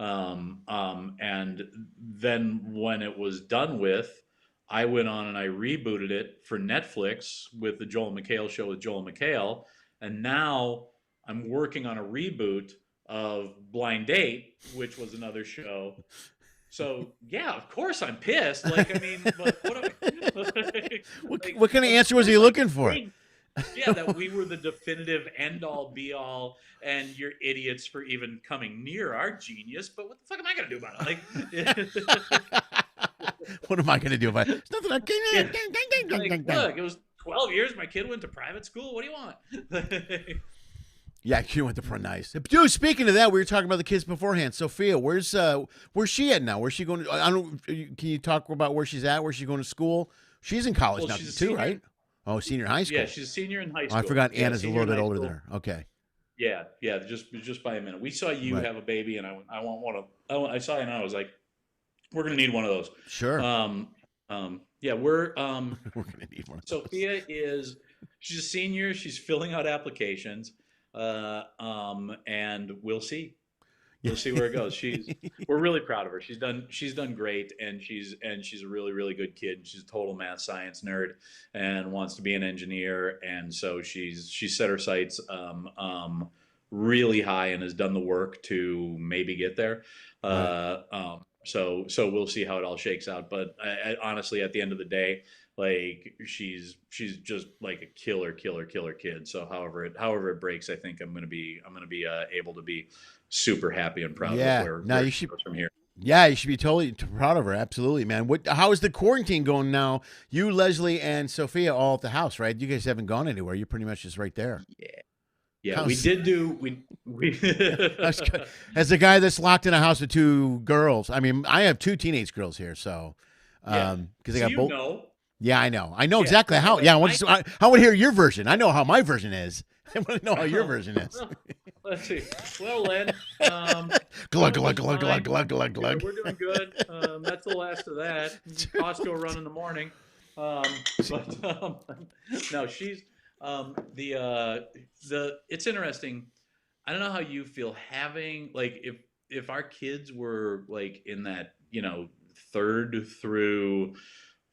[SPEAKER 3] and then when it was done with, I went on and I rebooted it for Netflix with the Joel McHale show with Joel McHale, and now I'm working on a reboot of Blind Date, which was another show. So yeah, of course I'm pissed. Like, I mean, but what kind of answer was he looking for? Yeah, that we were the definitive end all be all, and you're idiots for even coming near our genius. But what the fuck am I gonna do about it? Like,
[SPEAKER 1] What am I going to do about it? There's nothing
[SPEAKER 3] yeah,
[SPEAKER 1] I
[SPEAKER 3] like,
[SPEAKER 1] can.
[SPEAKER 3] look, it was 12 years. My kid went to private school. What do you want?
[SPEAKER 1] Yeah, she went to front nice. Dude, speaking of that, we were talking about the kids beforehand. Sophia, where's she at now? Where's she going? I don't. Can you talk about where she's at? Where's she going to school? She's in college now
[SPEAKER 3] she's a
[SPEAKER 1] too,
[SPEAKER 3] senior.
[SPEAKER 1] right? Oh, senior high school.
[SPEAKER 3] Yeah, she's a senior in high
[SPEAKER 1] Oh,
[SPEAKER 3] school.
[SPEAKER 1] I forgot
[SPEAKER 3] Yeah,
[SPEAKER 1] Anna's a
[SPEAKER 3] senior
[SPEAKER 1] little
[SPEAKER 3] in
[SPEAKER 1] bit
[SPEAKER 3] high
[SPEAKER 1] older
[SPEAKER 3] school.
[SPEAKER 1] there. Okay.
[SPEAKER 3] Yeah, just by a minute. We saw you
[SPEAKER 1] Right.
[SPEAKER 3] have a baby, and I want one of. I saw you, and I was like, we're gonna need one of those.
[SPEAKER 1] Sure.
[SPEAKER 3] Yeah, we're
[SPEAKER 1] We're gonna need one of those.
[SPEAKER 3] Sophia she's a senior. She's filling out applications, and we'll see. We'll see where it goes. We're really proud of her. She's done great, and she's a really, really good kid. She's a total math science nerd and wants to be an engineer. And so she's set her sights really high and has done the work to maybe get there.
[SPEAKER 1] Right.
[SPEAKER 3] So we'll see how it all shakes out. But honestly, at the end of the day, like she's just like a killer kid. So however it breaks, I think I'm gonna be able to be super happy and proud
[SPEAKER 1] Yeah.
[SPEAKER 3] of where
[SPEAKER 1] Now
[SPEAKER 3] where
[SPEAKER 1] you
[SPEAKER 3] she
[SPEAKER 1] should.
[SPEAKER 3] goes from here.
[SPEAKER 1] Yeah, you should be totally proud of her. Absolutely, man. How is the quarantine going now? You, Leslie, and Sophia all at the house, right? You guys haven't gone anywhere. You're pretty much just right there.
[SPEAKER 3] Yeah, we did do we
[SPEAKER 1] As a guy that's locked in a house with two girls, I mean, I have two teenage girls here, so because I got both. Yeah, I know exactly how. Yeah, I want to hear your version. I know how my version is. I want to know how your version is.
[SPEAKER 3] Let's see. Well, Len,
[SPEAKER 1] glug glug glug glug glug glug glug.
[SPEAKER 3] we're doing good. That's the last of that. Costco run in the morning. No, she's it's interesting. I don't know how you feel having like if our kids were like in that third through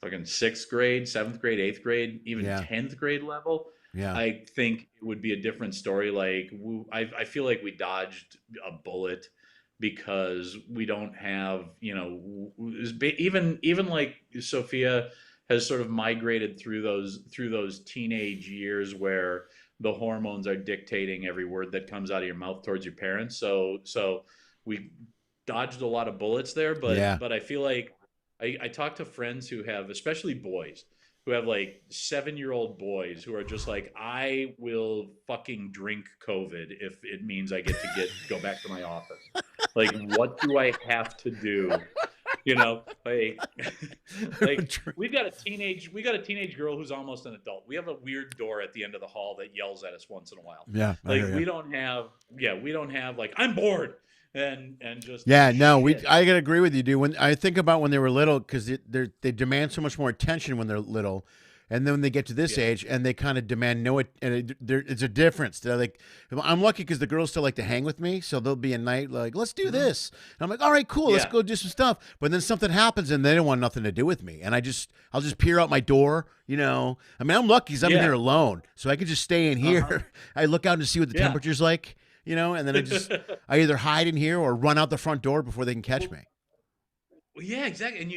[SPEAKER 3] fucking sixth grade, seventh grade, eighth grade, even 10th grade level.
[SPEAKER 1] Yeah,
[SPEAKER 3] I think it would be a different story. Like I feel like we dodged a bullet because we don't have even like Sophia has sort of migrated through those teenage years where the hormones are dictating every word that comes out of your mouth towards your parents. So we dodged a lot of bullets there, but I feel like I talk to friends who have, especially boys, who have like 7-year-old boys who are just like, I will fucking drink COVID if it means I get to go back to my office. Like, what do I have to do? Like we got a teenage girl who's almost an adult. We have a weird door at the end of the hall that yells at us once in a while.
[SPEAKER 1] Yeah.
[SPEAKER 3] Like we don't have like, I'm bored. And just
[SPEAKER 1] I gotta agree with you, dude. When I think about when they were little, because they demand so much more attention when they're little, and then when they get to this age, and they kind of demand it's a difference. They're like, I'm lucky because the girls still like to hang with me, so there'll be a night like, let's do this, and I'm like, all right, cool, let's go do some stuff. But then something happens, and they don't want nothing to do with me, and I'll just peer out my door. I mean, I'm lucky because I'm in here alone, so I can just stay in here. I look out and see what the temperature's like. And then I either hide in here or run out the front door before they can catch me.
[SPEAKER 3] Well, yeah, exactly. And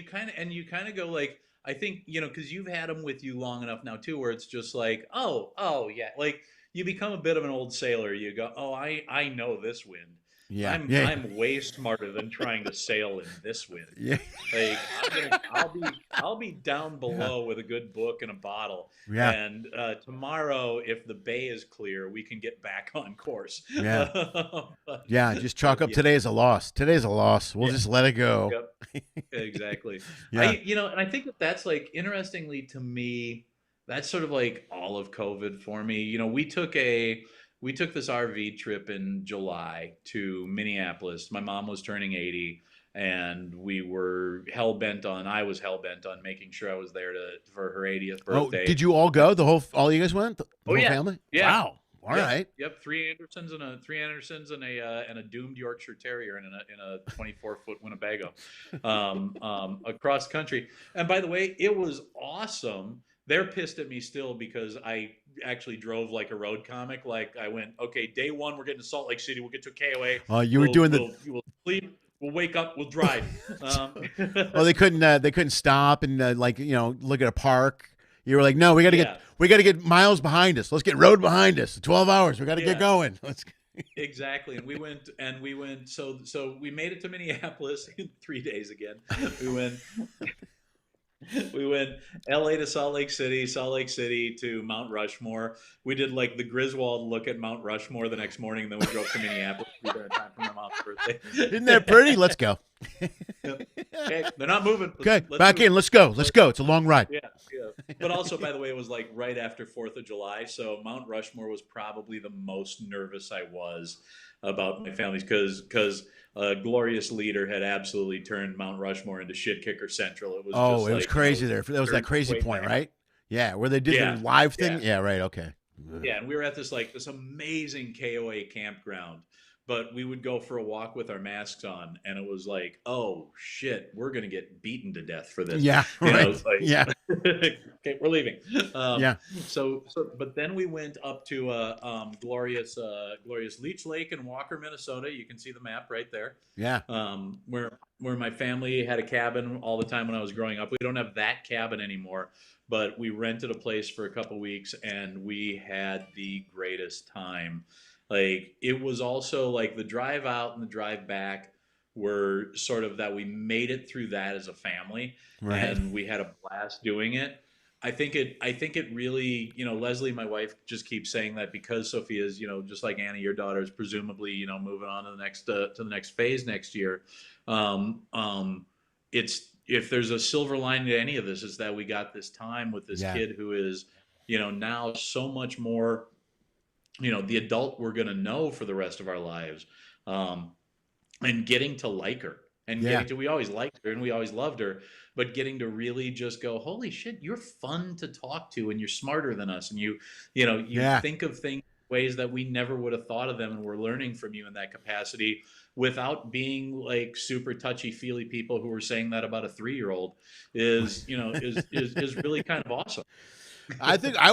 [SPEAKER 3] you kind of go like, I think, because you've had them with you long enough now too, where it's just like, oh yeah, like you become a bit of an old sailor. You go, oh, I know this wind.
[SPEAKER 1] Yeah,
[SPEAKER 3] I'm way smarter than trying to sail in this wind.
[SPEAKER 1] Yeah,
[SPEAKER 3] like I'll be down below with a good book and a bottle.
[SPEAKER 1] Yeah,
[SPEAKER 3] and tomorrow, if the bay is clear, we can get back on course.
[SPEAKER 1] Yeah, just chalk up today as a loss. Today's a loss. We'll just let it go.
[SPEAKER 3] Yep. Exactly.
[SPEAKER 1] Yeah,
[SPEAKER 3] and I think that's like interestingly to me, that's sort of like all of COVID for me. We took this RV trip in July to Minneapolis. My mom was turning 80, and I was hell-bent on making sure I was there for her 80th birthday.
[SPEAKER 1] Oh, did you all go? All you guys went? The whole family?
[SPEAKER 3] Yeah.
[SPEAKER 1] Wow. All right.
[SPEAKER 3] Yep. Three Andersons and a doomed Yorkshire Terrier in a 24-foot Winnebago, across country. And by the way, it was awesome. They're pissed at me still because I actually drove like a road comic. Like I went, okay, day one, we're getting to Salt Lake City. We'll get to KOA.
[SPEAKER 1] We'll
[SPEAKER 3] sleep. We'll wake up. We'll drive.
[SPEAKER 1] They couldn't stop and look at a park. You were like, no, we got to
[SPEAKER 3] Yeah.
[SPEAKER 1] get miles behind us. Let's get road behind us. 12 hours. We got to get going. Let's.
[SPEAKER 3] Exactly. And we went, so we made it to Minneapolis in 3 days again. We went, we went LA to Salt Lake City to Mount Rushmore. We did like the Griswold look at Mount Rushmore the next morning. Then we drove to Minneapolis. We were there in time for my mom's birthday.
[SPEAKER 1] Isn't that pretty? Let's go.
[SPEAKER 3] Okay, they're not moving.
[SPEAKER 1] Okay, back in. Let's go. Let's go. It's a long ride.
[SPEAKER 3] Yeah. But also, by the way, it was like right after 4th of July. So Mount Rushmore was probably the most nervous I was about my families because a glorious leader had absolutely turned Mount Rushmore into shit kicker central. It was just
[SPEAKER 1] it was
[SPEAKER 3] like,
[SPEAKER 1] crazy there. That was that crazy point, right? Yeah, where they did the live thing. Yeah, right. Okay.
[SPEAKER 3] Yeah, and we were at this amazing KOA campground, but we would go for a walk with our masks on, and it was like, oh shit, we're gonna get beaten to death for this.
[SPEAKER 1] Yeah, right. Yeah.
[SPEAKER 3] Okay, we're leaving.
[SPEAKER 1] Yeah.
[SPEAKER 3] So, but then we went up to glorious Leech Lake in Walker, Minnesota. You can see the map right there.
[SPEAKER 1] Yeah.
[SPEAKER 3] Where my family had a cabin all the time when I was growing up. We don't have that cabin anymore, but we rented a place for a couple weeks, and we had the greatest time. Like, it was also like the drive out and the drive back were sort of that we made it through that as a family,
[SPEAKER 1] Right.
[SPEAKER 3] and we had a blast doing it. I think it really, Leslie, my wife, just keeps saying that because Sophia's, just like Annie, your daughter, is presumably, moving on to the next phase next year. It's, if there's a silver lining to any of this, is that we got this time with this kid who is, now so much more, the adult we're going to know for the rest of our lives, and getting to like her, and we always liked her and we always loved her, but getting to really just go, holy shit, you're fun to talk to, and you're smarter than us, and you think of things ways that we never would have thought of them, and we're learning from you in that capacity without being like super touchy-feely people who are saying that about a 3-year-old is really kind of awesome.
[SPEAKER 1] I think I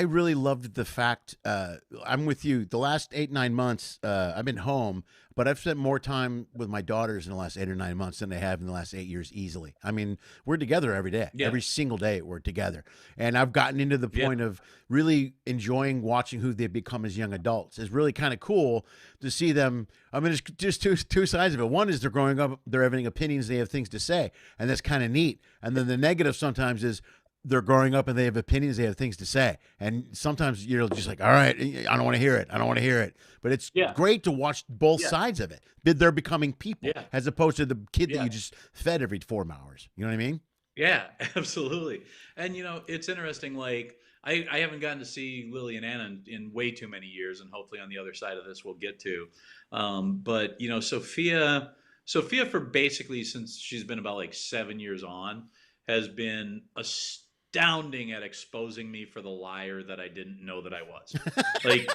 [SPEAKER 1] really loved the fact, I'm with you. The last 8-9 months, I've been home, but I've spent more time with my daughters in the last 8 or 9 months than they have in the last 8 years easily. I mean, we're together every day, every single day we're together. And I've gotten into the point of really enjoying watching who they become as young adults. It's really kind of cool to see them. I mean, it's just two sides of it. One is they're growing up, they're having opinions, they have things to say, and that's kind of neat. And then the negative sometimes is, they're growing up and they have opinions, they have things to say. And sometimes you're just like, all right, I don't want to hear it. I don't want to hear it. But it's great to watch both sides of it. They're becoming people as opposed to the kid that you just fed every 4 hours. You know what I mean?
[SPEAKER 3] Yeah, absolutely. And, it's interesting. Like, I haven't gotten to see Lily and Anna in way too many years, and hopefully on the other side of this we'll get to. But, Sophia, for basically since she's been about like 7 years on, has been astounding at exposing me for the liar that I didn't know that I was. Like,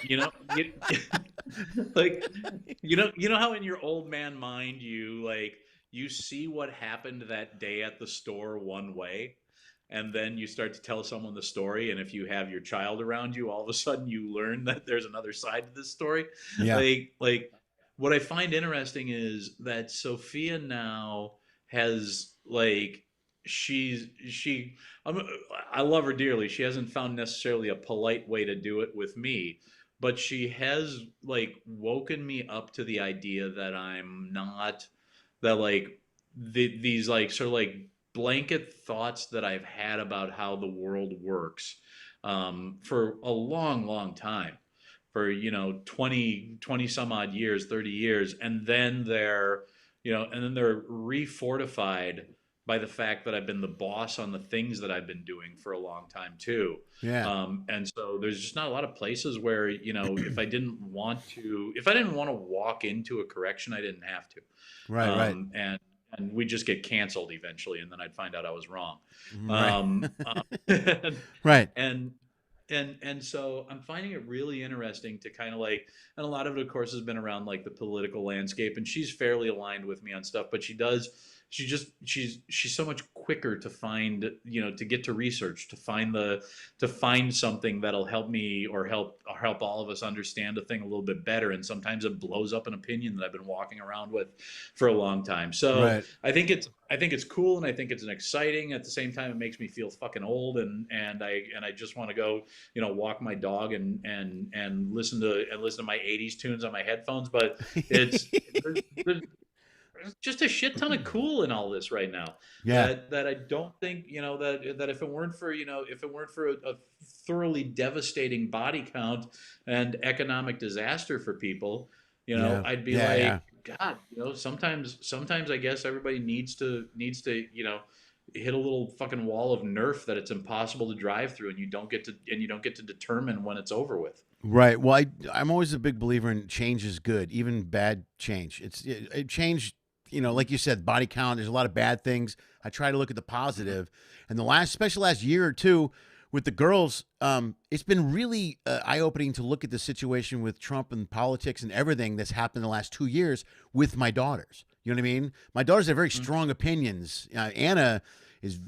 [SPEAKER 3] how in your old man mind you see what happened that day at the store one way, and then you start to tell someone the story, and if you have your child around you, all of a sudden you learn that there's another side to this story.
[SPEAKER 1] Yeah.
[SPEAKER 3] Like what I find interesting is that Sophia now has like, I love her dearly. She hasn't found necessarily a polite way to do it with me, but she has like woken me up to the idea that I'm not, that like these like sort of like blanket thoughts that I've had about how the world works for a long time, for 20 some odd years, 30 years, and then they're re-fortified by the fact that I've been the boss on the things that I've been doing for a long time too.
[SPEAKER 1] Yeah.
[SPEAKER 3] And so there's just not a lot of places where, if I didn't want to walk into a correction, I didn't have to.
[SPEAKER 1] Right.
[SPEAKER 3] And we just get canceled eventually, and then I'd find out I was wrong.
[SPEAKER 1] Right. Right.
[SPEAKER 3] And so I'm finding it really interesting to kind of like, and a lot of it, of course, has been around like the political landscape, and she's fairly aligned with me on stuff, but she does she's so much quicker to find, to get to research, to find something that'll help me or help all of us understand a thing a little bit better. And sometimes it blows up an opinion that I've been walking around with for a long time. So
[SPEAKER 1] Right.
[SPEAKER 3] I think it's cool, and I think it's an exciting. At the same time, it makes me feel fucking old, and I just want to go, walk my dog and listen to my '80s tunes on my headphones. But it's there's just a shit ton of cool in all this right now.
[SPEAKER 1] Yeah.
[SPEAKER 3] That I don't think, that if it weren't for a thoroughly devastating body count and economic disaster for people,
[SPEAKER 1] Yeah.
[SPEAKER 3] I'd be
[SPEAKER 1] Yeah,
[SPEAKER 3] like,
[SPEAKER 1] yeah.
[SPEAKER 3] God, sometimes I guess everybody needs to, hit a little fucking wall of Nerf that it's impossible to drive through, and you don't get to determine when it's over with.
[SPEAKER 1] Right. Well, I'm always a big believer in change is good, even bad change. It change, like you said, body count. There's a lot of bad things. I try to look at the positive. And especially last year or two with the girls, it's been really eye-opening to look at the situation with Trump and politics and everything that's happened in the last 2 years with my daughters. You know what I mean? My daughters have very strong opinions. Anna is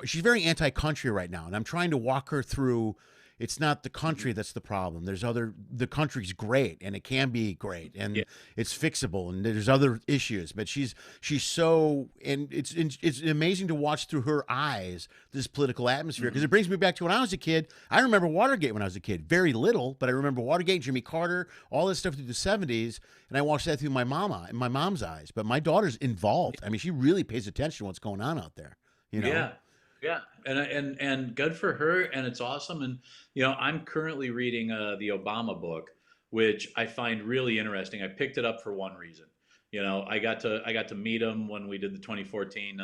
[SPEAKER 1] she's very anti-country right now, and I'm trying to walk her through. It's not the country that's the problem. The country's great, and it can be great, and it's fixable, and there's other issues. But she's so, and it's amazing to watch through her eyes this political atmosphere, because it brings me back to when I was a kid. I remember Watergate when I was a kid, very little, but I remember Watergate, Jimmy Carter, all this stuff through the '70s, and I watched that through my mom's eyes. But my daughter's involved. I mean, she really pays attention to what's going on out there.
[SPEAKER 3] Yeah. Yeah, and good for her, and it's awesome. And I'm currently reading the Obama book, which I find really interesting. I picked it up for one reason. I got to meet him when we did the 2014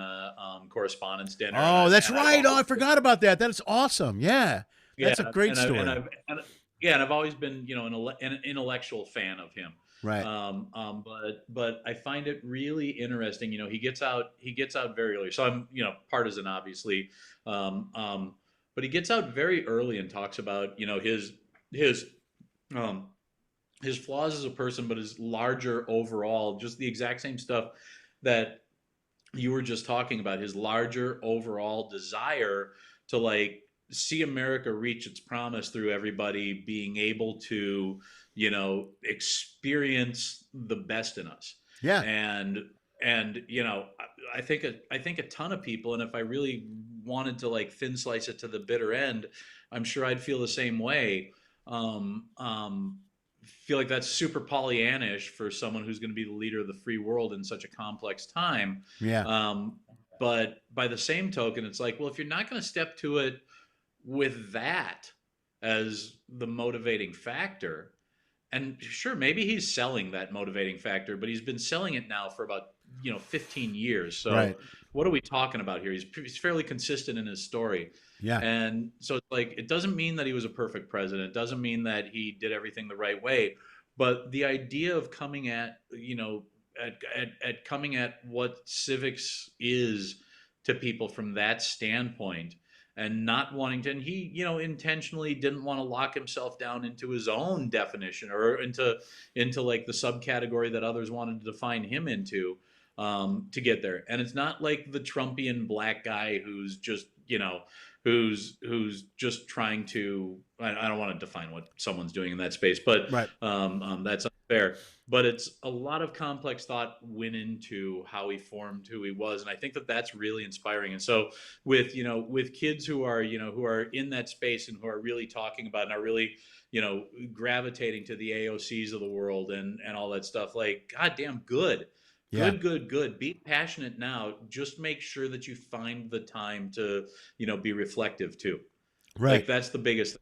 [SPEAKER 3] correspondence dinner.
[SPEAKER 1] Oh, that's right. I forgot about that. That's awesome. Yeah, that's a great story.
[SPEAKER 3] And I've always been an intellectual fan of him.
[SPEAKER 1] Right.
[SPEAKER 3] But I find it really interesting. He gets out very early. So I'm, partisan, obviously. But he gets out very early and talks about, his flaws as a person, but his larger overall, just the exact same stuff that you were just talking about, his larger overall desire to see America reach its promise through everybody being able to, experience the best in us.
[SPEAKER 1] Yeah.
[SPEAKER 3] And I think a ton of people, and if I really wanted to thin slice it to the bitter end, I'm sure I'd feel the same way. Feel like that's super Pollyannish for someone who's going to be the leader of the free world in such a complex time.
[SPEAKER 1] Yeah.
[SPEAKER 3] But by the same token, it's like, well, if you're not going to step to it with that as the motivating factor, and sure, maybe he's selling that motivating factor, but he's been selling it now for about 15 years. So
[SPEAKER 1] Right.
[SPEAKER 3] What are we talking about here? He's fairly consistent in his story.
[SPEAKER 1] Yeah.
[SPEAKER 3] And so it's it doesn't mean that he was a perfect president. It doesn't mean that he did everything the right way. But the idea of coming at coming at what civics is to people from that standpoint, and not wanting to, and he, intentionally didn't want to lock himself down into his own definition or into the subcategory that others wanted to define him into, to get there. And it's not like the Trumpian black guy who's just, who's just trying to, I don't want to define what someone's doing in that space, but
[SPEAKER 1] Right.
[SPEAKER 3] That's unfair. But it's a lot of complex thought went into how he formed who he was, and I think that that's really inspiring. And so with kids who are in that space and who are really talking about and are really gravitating to the AOCs of the world and all that stuff, goddamn good.
[SPEAKER 1] Yeah.
[SPEAKER 3] Good. Be passionate now. Just make sure that you find the time to, be reflective too.
[SPEAKER 1] Right.
[SPEAKER 3] That's the biggest thing.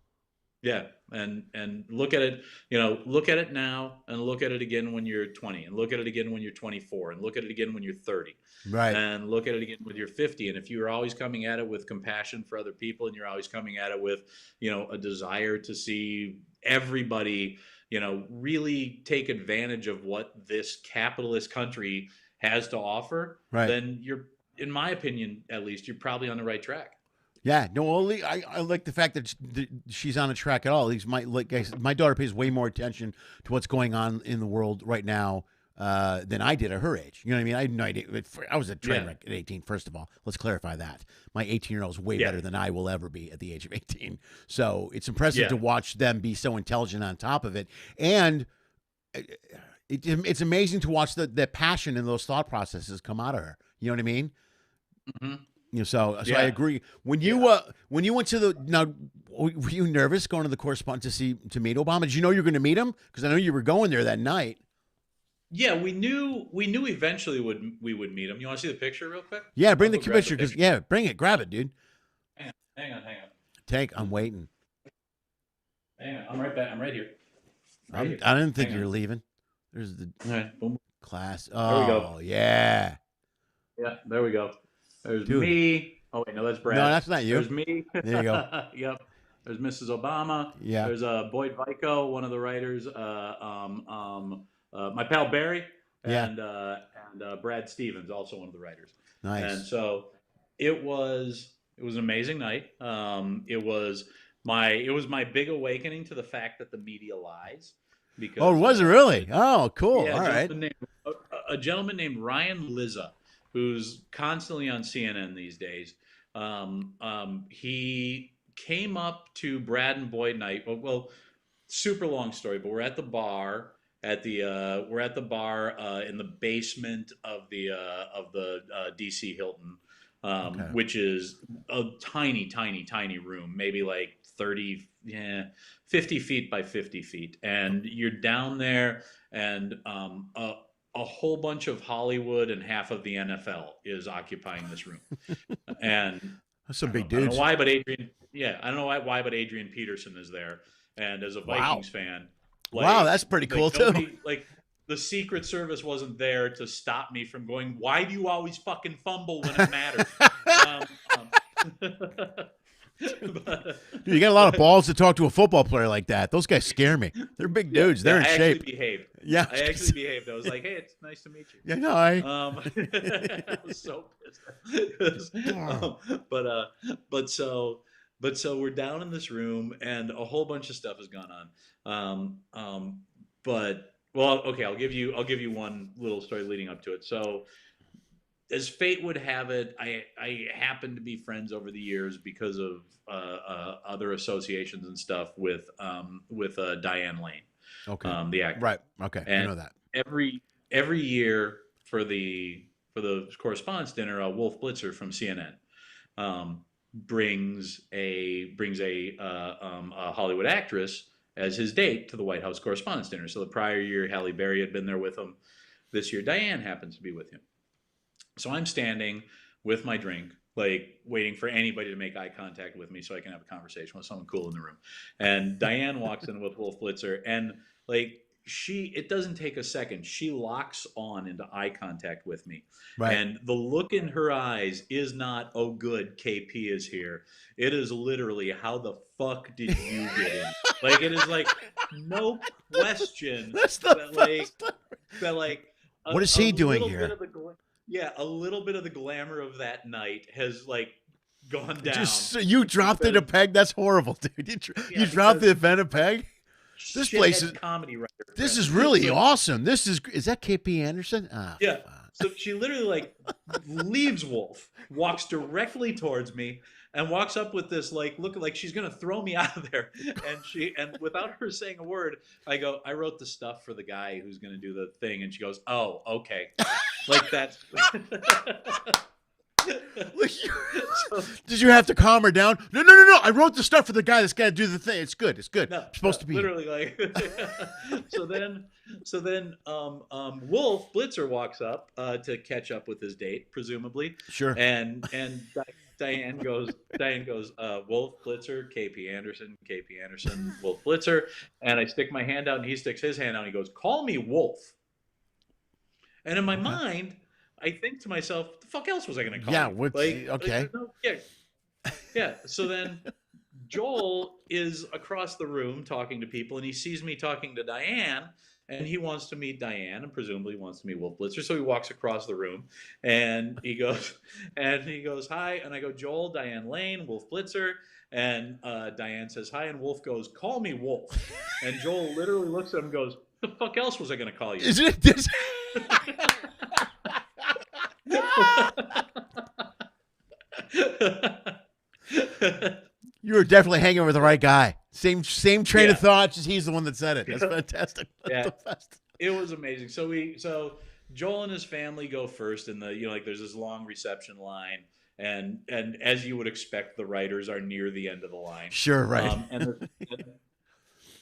[SPEAKER 3] Yeah. And look at it, look at it now, and look at it again when you're 20, and look at it again when you're 24, and look at it again when you're 30.
[SPEAKER 1] Right.
[SPEAKER 3] And look at it again when you're 50. And if you're always coming at it with compassion for other people, and you're always coming at it with, a desire to see everybody, really take advantage of what this capitalist country has to offer,
[SPEAKER 1] Right.
[SPEAKER 3] then you're, in my opinion, at least, you're probably on the right track.
[SPEAKER 1] Yeah, no, only I like the fact that she's on a track at all. At least my daughter pays way more attention to what's going on in the world right now than I did at her age. You know what I mean? I had no idea. I was a train
[SPEAKER 3] Yeah.
[SPEAKER 1] wreck at 18, first of all. Let's clarify that. My 18-year-old is way
[SPEAKER 3] Yeah.
[SPEAKER 1] better than I will ever be at the age of 18. So it's impressive
[SPEAKER 3] Yeah.
[SPEAKER 1] to watch them be so intelligent on top of it. And it's amazing to watch the passion and those thought processes come out of her. You know what I mean?
[SPEAKER 3] Mm-hmm.
[SPEAKER 1] You know, so
[SPEAKER 3] Yeah.
[SPEAKER 1] I agree. When you went to the now, were you nervous going to the correspondence to meet Obama? Did you know you were going to meet him? Because I know you were going there that night.
[SPEAKER 3] Yeah, we knew eventually we would meet him. You want to see the picture real quick?
[SPEAKER 1] Yeah, bring
[SPEAKER 3] I'll
[SPEAKER 1] the
[SPEAKER 3] go grab the
[SPEAKER 1] picture because
[SPEAKER 3] picture.
[SPEAKER 1] bring it, grab it, dude.
[SPEAKER 3] Hang on.
[SPEAKER 1] I'm waiting.
[SPEAKER 3] Hang on. I'm right back. I'm right here.
[SPEAKER 1] I
[SPEAKER 3] here.
[SPEAKER 1] didn't think
[SPEAKER 3] Hang
[SPEAKER 1] you were
[SPEAKER 3] on.
[SPEAKER 1] leaving. There's the
[SPEAKER 3] All right. Boom.
[SPEAKER 1] class.
[SPEAKER 3] we
[SPEAKER 1] Oh,
[SPEAKER 3] go.
[SPEAKER 1] yeah.
[SPEAKER 3] Yeah, there we go. There's
[SPEAKER 1] Dude.
[SPEAKER 3] me. Oh wait, no, that's Brad.
[SPEAKER 1] No, that's not you.
[SPEAKER 3] There's me.
[SPEAKER 1] There you go.
[SPEAKER 3] Yep. There's Mrs. Obama.
[SPEAKER 1] Yeah.
[SPEAKER 3] There's Boyd Vico, one of the writers. My pal Barry.
[SPEAKER 1] Yeah.
[SPEAKER 3] And Brad Stevens, also one of the writers.
[SPEAKER 1] Nice.
[SPEAKER 3] And so it was an amazing night. It was my big awakening to the fact that the media lies. Because
[SPEAKER 1] Oh, was it really? Oh, cool.
[SPEAKER 3] yeah,
[SPEAKER 1] All right.
[SPEAKER 3] a gentleman named Ryan Lizza, who's constantly on CNN these days. He came up to Brad and Boyd night. Well, super long story, but we're at the bar in the basement of the DC Hilton,
[SPEAKER 1] Okay.
[SPEAKER 3] which is a tiny room, maybe like 50 feet by 50 feet, and you're down there, and a whole bunch of Hollywood and half of the NFL is occupying this room, and
[SPEAKER 1] That's some big
[SPEAKER 3] I don't
[SPEAKER 1] dudes.
[SPEAKER 3] know why, but Adrian. Yeah, I don't know why, but Adrian Peterson is there, and as a Vikings fan,
[SPEAKER 1] Wow, that's pretty cool, too.
[SPEAKER 3] Like the Secret Service wasn't there to stop me from going. Why do you always fucking fumble when it matters?
[SPEAKER 1] Dude, you got a lot of balls to talk to a football player like that. Those guys scare me. They're big dudes. They're in
[SPEAKER 3] I
[SPEAKER 1] shape.
[SPEAKER 3] actually behaved.
[SPEAKER 1] Yeah.
[SPEAKER 3] I actually behaved. I was like, "Hey, it's nice to meet you."
[SPEAKER 1] Yeah, no, I
[SPEAKER 3] I was so pissed. But so we're down in this room, and a whole bunch of stuff has gone on. But well, okay, I'll give you one little story leading up to it. So, as fate would have it, I happened to be friends over the years because of other associations and stuff with Diane Lane,
[SPEAKER 1] okay.
[SPEAKER 3] the actor.
[SPEAKER 1] Right. Okay. I
[SPEAKER 3] And
[SPEAKER 1] know that.
[SPEAKER 3] every year for the correspondence dinner, Wolf Blitzer from CNN brings a Hollywood actress as his date to the White House Correspondence Dinner. So the prior year, Halle Berry had been there with him. This year, Diane happens to be with him. So I'm standing with my drink, like waiting for anybody to make eye contact with me so I can have a conversation with someone cool in the room. And Diane walks in with Wolf Blitzer, and like it doesn't take a second. She locks on into eye contact with me.
[SPEAKER 1] Right.
[SPEAKER 3] And the look in her eyes is not, oh, good, KP is here. It is literally, how the fuck did you get in? Like, it is like, no question
[SPEAKER 1] That's the
[SPEAKER 3] that like,
[SPEAKER 1] What is he doing
[SPEAKER 3] little
[SPEAKER 1] here?
[SPEAKER 3] bit of a little bit of the glamour of that night has like gone down.
[SPEAKER 1] Just you dropped it a peg. That's horrible, dude. You dropped the
[SPEAKER 3] because-
[SPEAKER 1] event a peg. This
[SPEAKER 3] Shithead
[SPEAKER 1] place is
[SPEAKER 3] comedy writer.
[SPEAKER 1] This
[SPEAKER 3] right?
[SPEAKER 1] is really
[SPEAKER 3] So-
[SPEAKER 1] awesome. This is that K.P. Anderson? Ah,
[SPEAKER 3] Yeah.
[SPEAKER 1] fuck.
[SPEAKER 3] So she literally like leaves Wolf, walks directly towards me, and walks up with this like look like she's gonna throw me out of there. And without her saying a word, I go, I wrote the stuff for the guy who's gonna do the thing, and she goes, oh, okay. Like that's
[SPEAKER 1] Did you have to calm her down? No. I wrote the stuff for the guy that's got to do the thing. It's good.
[SPEAKER 3] No,
[SPEAKER 1] It's supposed to be.
[SPEAKER 3] literally like. so then, Wolf Blitzer walks up to catch up with his date, presumably.
[SPEAKER 1] Sure.
[SPEAKER 3] And Diane goes, Wolf Blitzer, K.P. Anderson, Wolf Blitzer, and I stick my hand out, and he sticks his hand out, and he goes, call me Wolf. And in my mind, I think to myself, the fuck else was I going to call?
[SPEAKER 1] Yeah.
[SPEAKER 3] you?
[SPEAKER 1] What's okay?
[SPEAKER 3] Yeah. So then Joel is across the room talking to people, and he sees me talking to Diane, and he wants to meet Diane, and presumably wants to meet Wolf Blitzer. So he walks across the room, and he goes, hi, and I go, Joel, Diane Lane, Wolf Blitzer, and Diane says hi, and Wolf goes, call me Wolf, and Joel literally looks at him and goes, the fuck else was I going to call you?
[SPEAKER 1] Is it this? You were definitely hanging with the right guy. Same train of
[SPEAKER 3] Yeah.
[SPEAKER 1] thought, just he's the one that said it. That's fantastic. That's
[SPEAKER 3] Yeah.
[SPEAKER 1] the best.
[SPEAKER 3] It was amazing. So Joel and his family go first in the, like there's this long reception line, and as you would expect, the writers are near the end of the line.
[SPEAKER 1] Sure, right.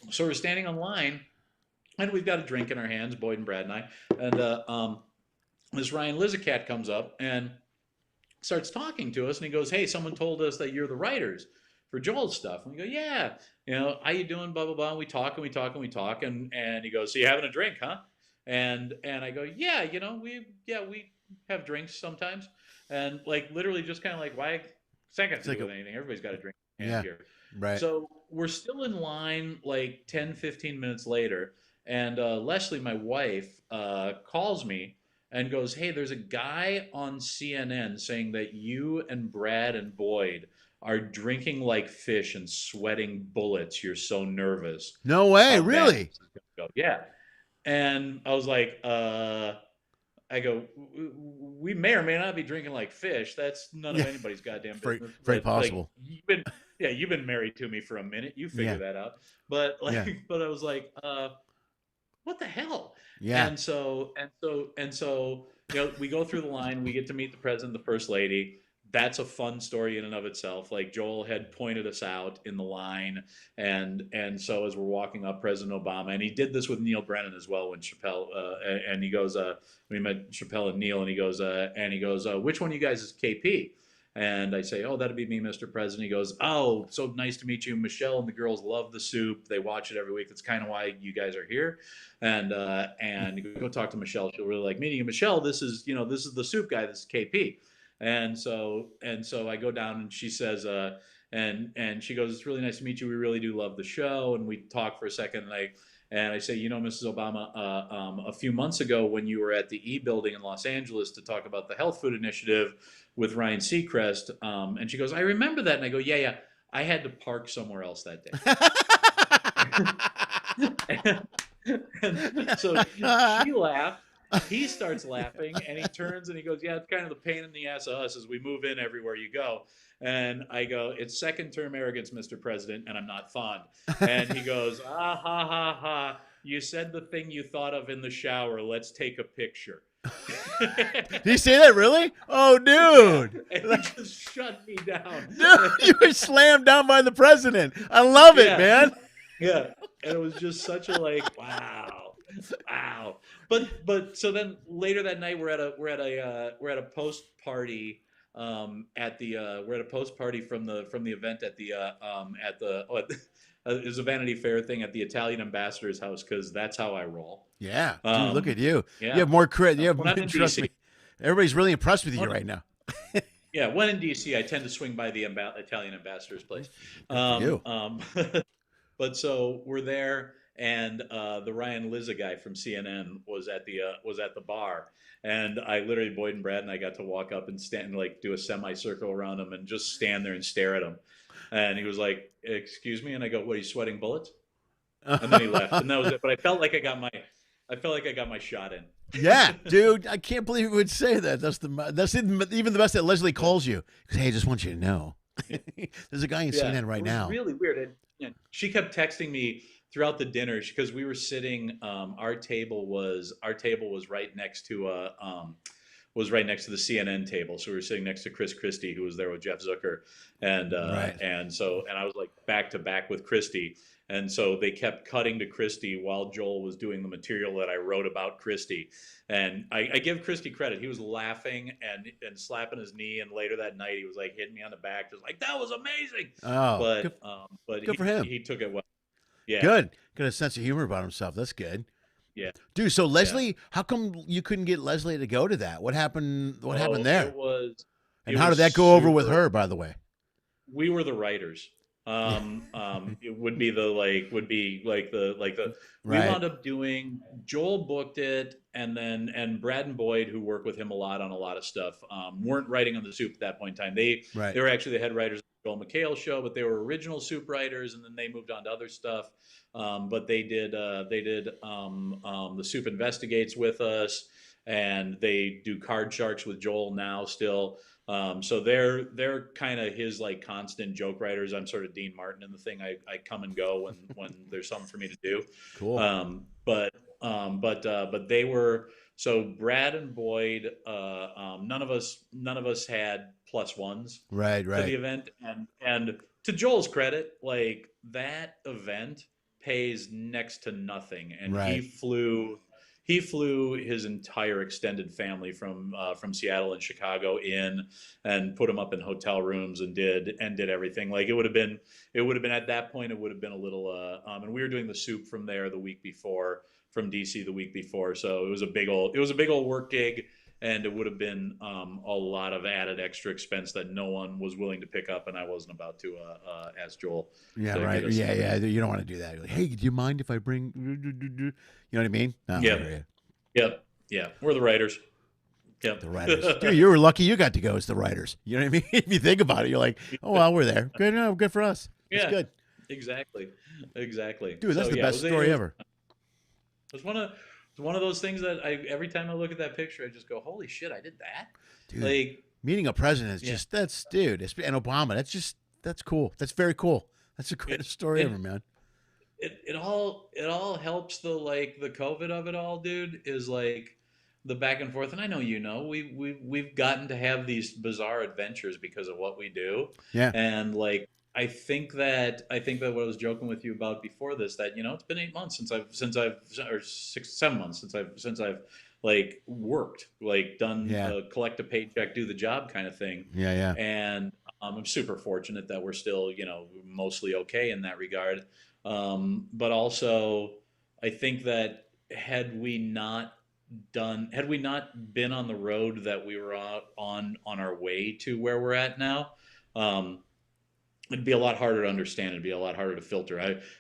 [SPEAKER 3] So we're standing on line, and we've got a drink in our hands, Boyd and Brad and I, and this Ryan Lizacat comes up and starts talking to us, and he goes, "Hey, someone told us that you're the writers for Joel's stuff." And we go, "Yeah, how you doing?" Blah blah blah. And we talk and we talk and we talk, and he goes, "So you having a drink, huh?" And I go, "Yeah, we have drinks sometimes." And like literally just kind of like, why? It's not got to do with anything. Everybody's got a drink in hand here.
[SPEAKER 1] Right.
[SPEAKER 3] So we're still in line like 10, 15 minutes later, and Leslie, my wife, calls me and goes, "Hey, there's a guy on CNN saying that you and Brad and Boyd are drinking like fish and sweating bullets. You're so nervous."
[SPEAKER 1] No way,
[SPEAKER 3] How bad
[SPEAKER 1] really?
[SPEAKER 3] this is gonna go." Yeah. And I was like, I go, "We may or may not be drinking like fish. That's none of anybody's goddamn business."
[SPEAKER 1] Very possible.
[SPEAKER 3] Like, you've been married to me for a minute. You figure that out. But but I was like, what the hell?
[SPEAKER 1] Yeah.
[SPEAKER 3] And so, we go through the line, we get to meet the president, the first lady. That's a fun story in and of itself. Like Joel had pointed us out in the line, and so as we're walking up, President Obama, and he did this with Neil Brennan as well when Chappelle, and he goes, we met Chappelle and Neil, and he goes, "Which one of you guys is KP?" And I say, "Oh, that'd be me, Mr. President." He goes, "Oh, so nice to meet you. Michelle and the girls love the soup. They watch it every week. That's kind of why you guys are here." And you go talk to Michelle. She'll really like meeting you. "Michelle, this is the soup guy. This is KP." And so I go down, and she says, and she goes, "It's really nice to meet you. We really do love the show." And we talk for a second, and I say, "Mrs. Obama, a few months ago when you were at the E building in Los Angeles to talk about the health food initiative with Ryan Seacrest," and she goes, "I remember that." And I go, yeah, I had to park somewhere else that day." And so she laughed. He starts laughing, and he turns and he goes, "Yeah, it's kind of the pain in the ass of us as we move in everywhere you go." And I go, "It's second term arrogance, Mr. President, and I'm not fond." And he goes, "Ah, ha, ha, ha. You said the thing you thought of in the shower. Let's take a picture."
[SPEAKER 1] Did he say that really? Oh, dude.
[SPEAKER 3] And he just shut me down.
[SPEAKER 1] Dude, you were slammed down by the president. I love it, man.
[SPEAKER 3] Yeah. And it was just such a wow. But so then later that night we're at a post party we're at a post party from the event at the it was a Vanity Fair thing at the Italian ambassador's house, because that's how I roll.
[SPEAKER 1] Yeah, dude, look at you.
[SPEAKER 3] Yeah.
[SPEAKER 1] You have more credit. You have
[SPEAKER 3] When I'm in
[SPEAKER 1] trust
[SPEAKER 3] DC.
[SPEAKER 1] me. Everybody's really impressed with you right now.
[SPEAKER 3] Yeah, when in DC, I tend to swing by the Italian ambassador's place.
[SPEAKER 1] You.
[SPEAKER 3] But so we're there, and the Ryan Lizza guy from CNN was at the bar, and I literally, Boyd and Brad and I got to walk up and stand, do a semicircle around him and just stand there and stare at him. And he was like, "Excuse me," and I go, "What, are you sweating bullets?" And then he left, and that was it. But I felt like I got my shot in.
[SPEAKER 1] Yeah, dude, I can't believe you would say that. That's even the best that Leslie calls you. Because, hey, I just want you to know, there's a guy in CNN right now.
[SPEAKER 3] Really weird. And she kept texting me throughout the dinner, because we were sitting. Our table was right next to the CNN table, so we were sitting next to Chris Christie, who was there with Jeff Zucker, and I was back to back with Christie. And so they kept cutting to Christie while Joel was doing the material that I wrote about Christie. And I give Christie credit. He was laughing and slapping his knee. And later that night, he was hitting me on the back, just "That was amazing."
[SPEAKER 1] Oh,
[SPEAKER 3] but
[SPEAKER 1] good for him.
[SPEAKER 3] He took it well. Yeah.
[SPEAKER 1] Good. Got a sense of humor about himself. That's good.
[SPEAKER 3] Yeah.
[SPEAKER 1] Dude, so Leslie, how come you couldn't get Leslie to go to that? What happened? What happened there? And how did that go over with her, by the way?
[SPEAKER 3] We were the writers. It would be we wound up doing, Joel booked it, and Brad and Boyd, who work with him a lot on a lot of stuff, weren't writing on the soup at that point in time. They were actually the head writers of Joel McHale show, but they were original soup writers, and then they moved on to other stuff. But they did the Soup Investigates with us, and they do Card Sharks with Joel now still. So they're kind of his like constant joke writers. I'm sort of Dean Martin in the thing. I come and go when there's something for me to do.
[SPEAKER 1] Cool.
[SPEAKER 3] But they were, so Brad and Boyd. None of us had plus ones
[SPEAKER 1] Right.
[SPEAKER 3] for the event, and to Joel's credit, like that event pays next to nothing, and he flew his entire extended family from Seattle and Chicago in, and put them up in hotel rooms and did everything. Like it would have been at that point, it would have been a little and we were doing the soup from there the week before, from DC the week before, so it was a big old work gig. And it would have been a lot of added extra expense that no one was willing to pick up, and I wasn't about to ask Joel.
[SPEAKER 1] Yeah, right. Yeah. You don't want to do that. You're like, hey, do you mind if I bring? You know what I mean? No,
[SPEAKER 3] Yep. We're the writers. Yep.
[SPEAKER 1] The writers. Dude, you were lucky you got to go as the writers. You know what I mean? If you think about it, you're like, oh well, we're there. Good, no, good for us. It's good.
[SPEAKER 3] Exactly.
[SPEAKER 1] Dude, that's the best story ever.
[SPEAKER 3] It was one of those things that every time I look at that picture, I just go, holy shit, I did that.
[SPEAKER 1] Dude,
[SPEAKER 3] like
[SPEAKER 1] meeting a president is just and Obama. That's cool. That's very cool. That's the greatest story ever, man.
[SPEAKER 3] It all helps the COVID of it all, dude, is like the back and forth. And I know we've gotten to have these bizarre adventures because of what we do.
[SPEAKER 1] Yeah.
[SPEAKER 3] And like I think that what I was joking with you about before this, that it's been 8 months since I've or 7 months since I've like worked, like done collect a paycheck, do the job kind of thing.
[SPEAKER 1] Yeah.
[SPEAKER 3] And I'm super fortunate that we're still mostly okay in that regard. But also I think that had we not been on the road that we were on our way to where we're at now, it'd be a lot harder to understand. It'd be a lot harder to filter.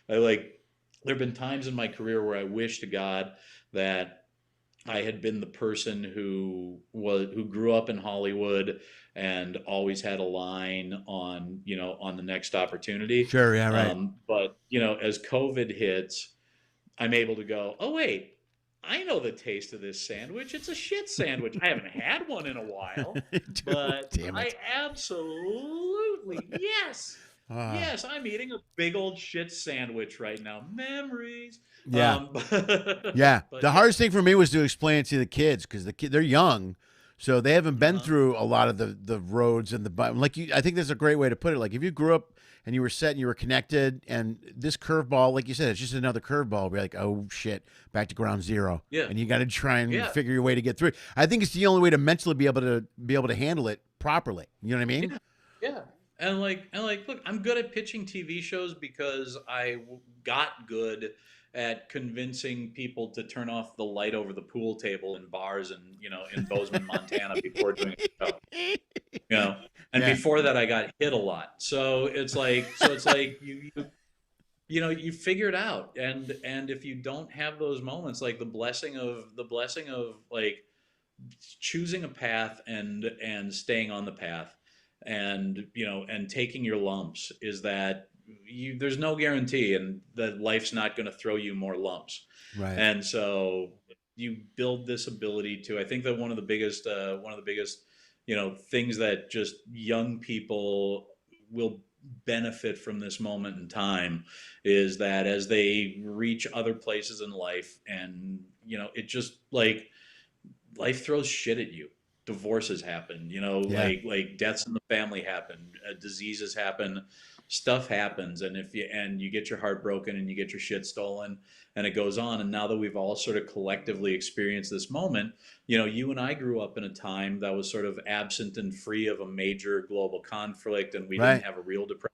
[SPEAKER 3] I like, there have been times in my career where I wish to God that I had been the person who grew up in Hollywood and always had a line on the next opportunity.
[SPEAKER 1] Sure. Yeah. Right.
[SPEAKER 3] But as COVID hits, I'm able to go, oh wait, I know the taste of this sandwich. It's a shit sandwich. I haven't had one in a while, but I absolutely, yes, I'm eating a big old shit sandwich right now. Memories.
[SPEAKER 1] Yeah. Yeah. The hardest thing for me was to explain it to the kids, because they're young, so they haven't been through a lot of the roads and I think that's a great way to put it. Like if you grew up and you were set and you were connected, and this curveball, like you said, it's just another curveball. We're like, oh shit, back to ground zero.
[SPEAKER 3] Yeah.
[SPEAKER 1] And you got to try and figure your way to get through it. I think it's the only way to mentally be able to handle it properly. You know what I mean?
[SPEAKER 3] Yeah. And like, look, I'm good at pitching TV shows because I got good at convincing people to turn off the light over the pool table in bars and in Bozeman, Montana before doing a show. And before that I got hit a lot. So it's like you figure it out. And if you don't have those moments, like the blessing of like choosing a path and staying on the path, and and taking your lumps, is that there's no guarantee, and that life's not going to throw you more lumps.
[SPEAKER 1] Right.
[SPEAKER 3] And so you build this ability to, I think that one of the biggest things that just young people will benefit from this moment in time is that as they reach other places in life, and it just like life throws shit at you. Divorces happen, like deaths in the family happen, diseases happen, stuff happens, and if you get your heart broken and you get your shit stolen, and it goes on. And now that we've all sort of collectively experienced this moment, you and I grew up in a time that was sort of absent and free of a major global conflict, and we didn't have a real depression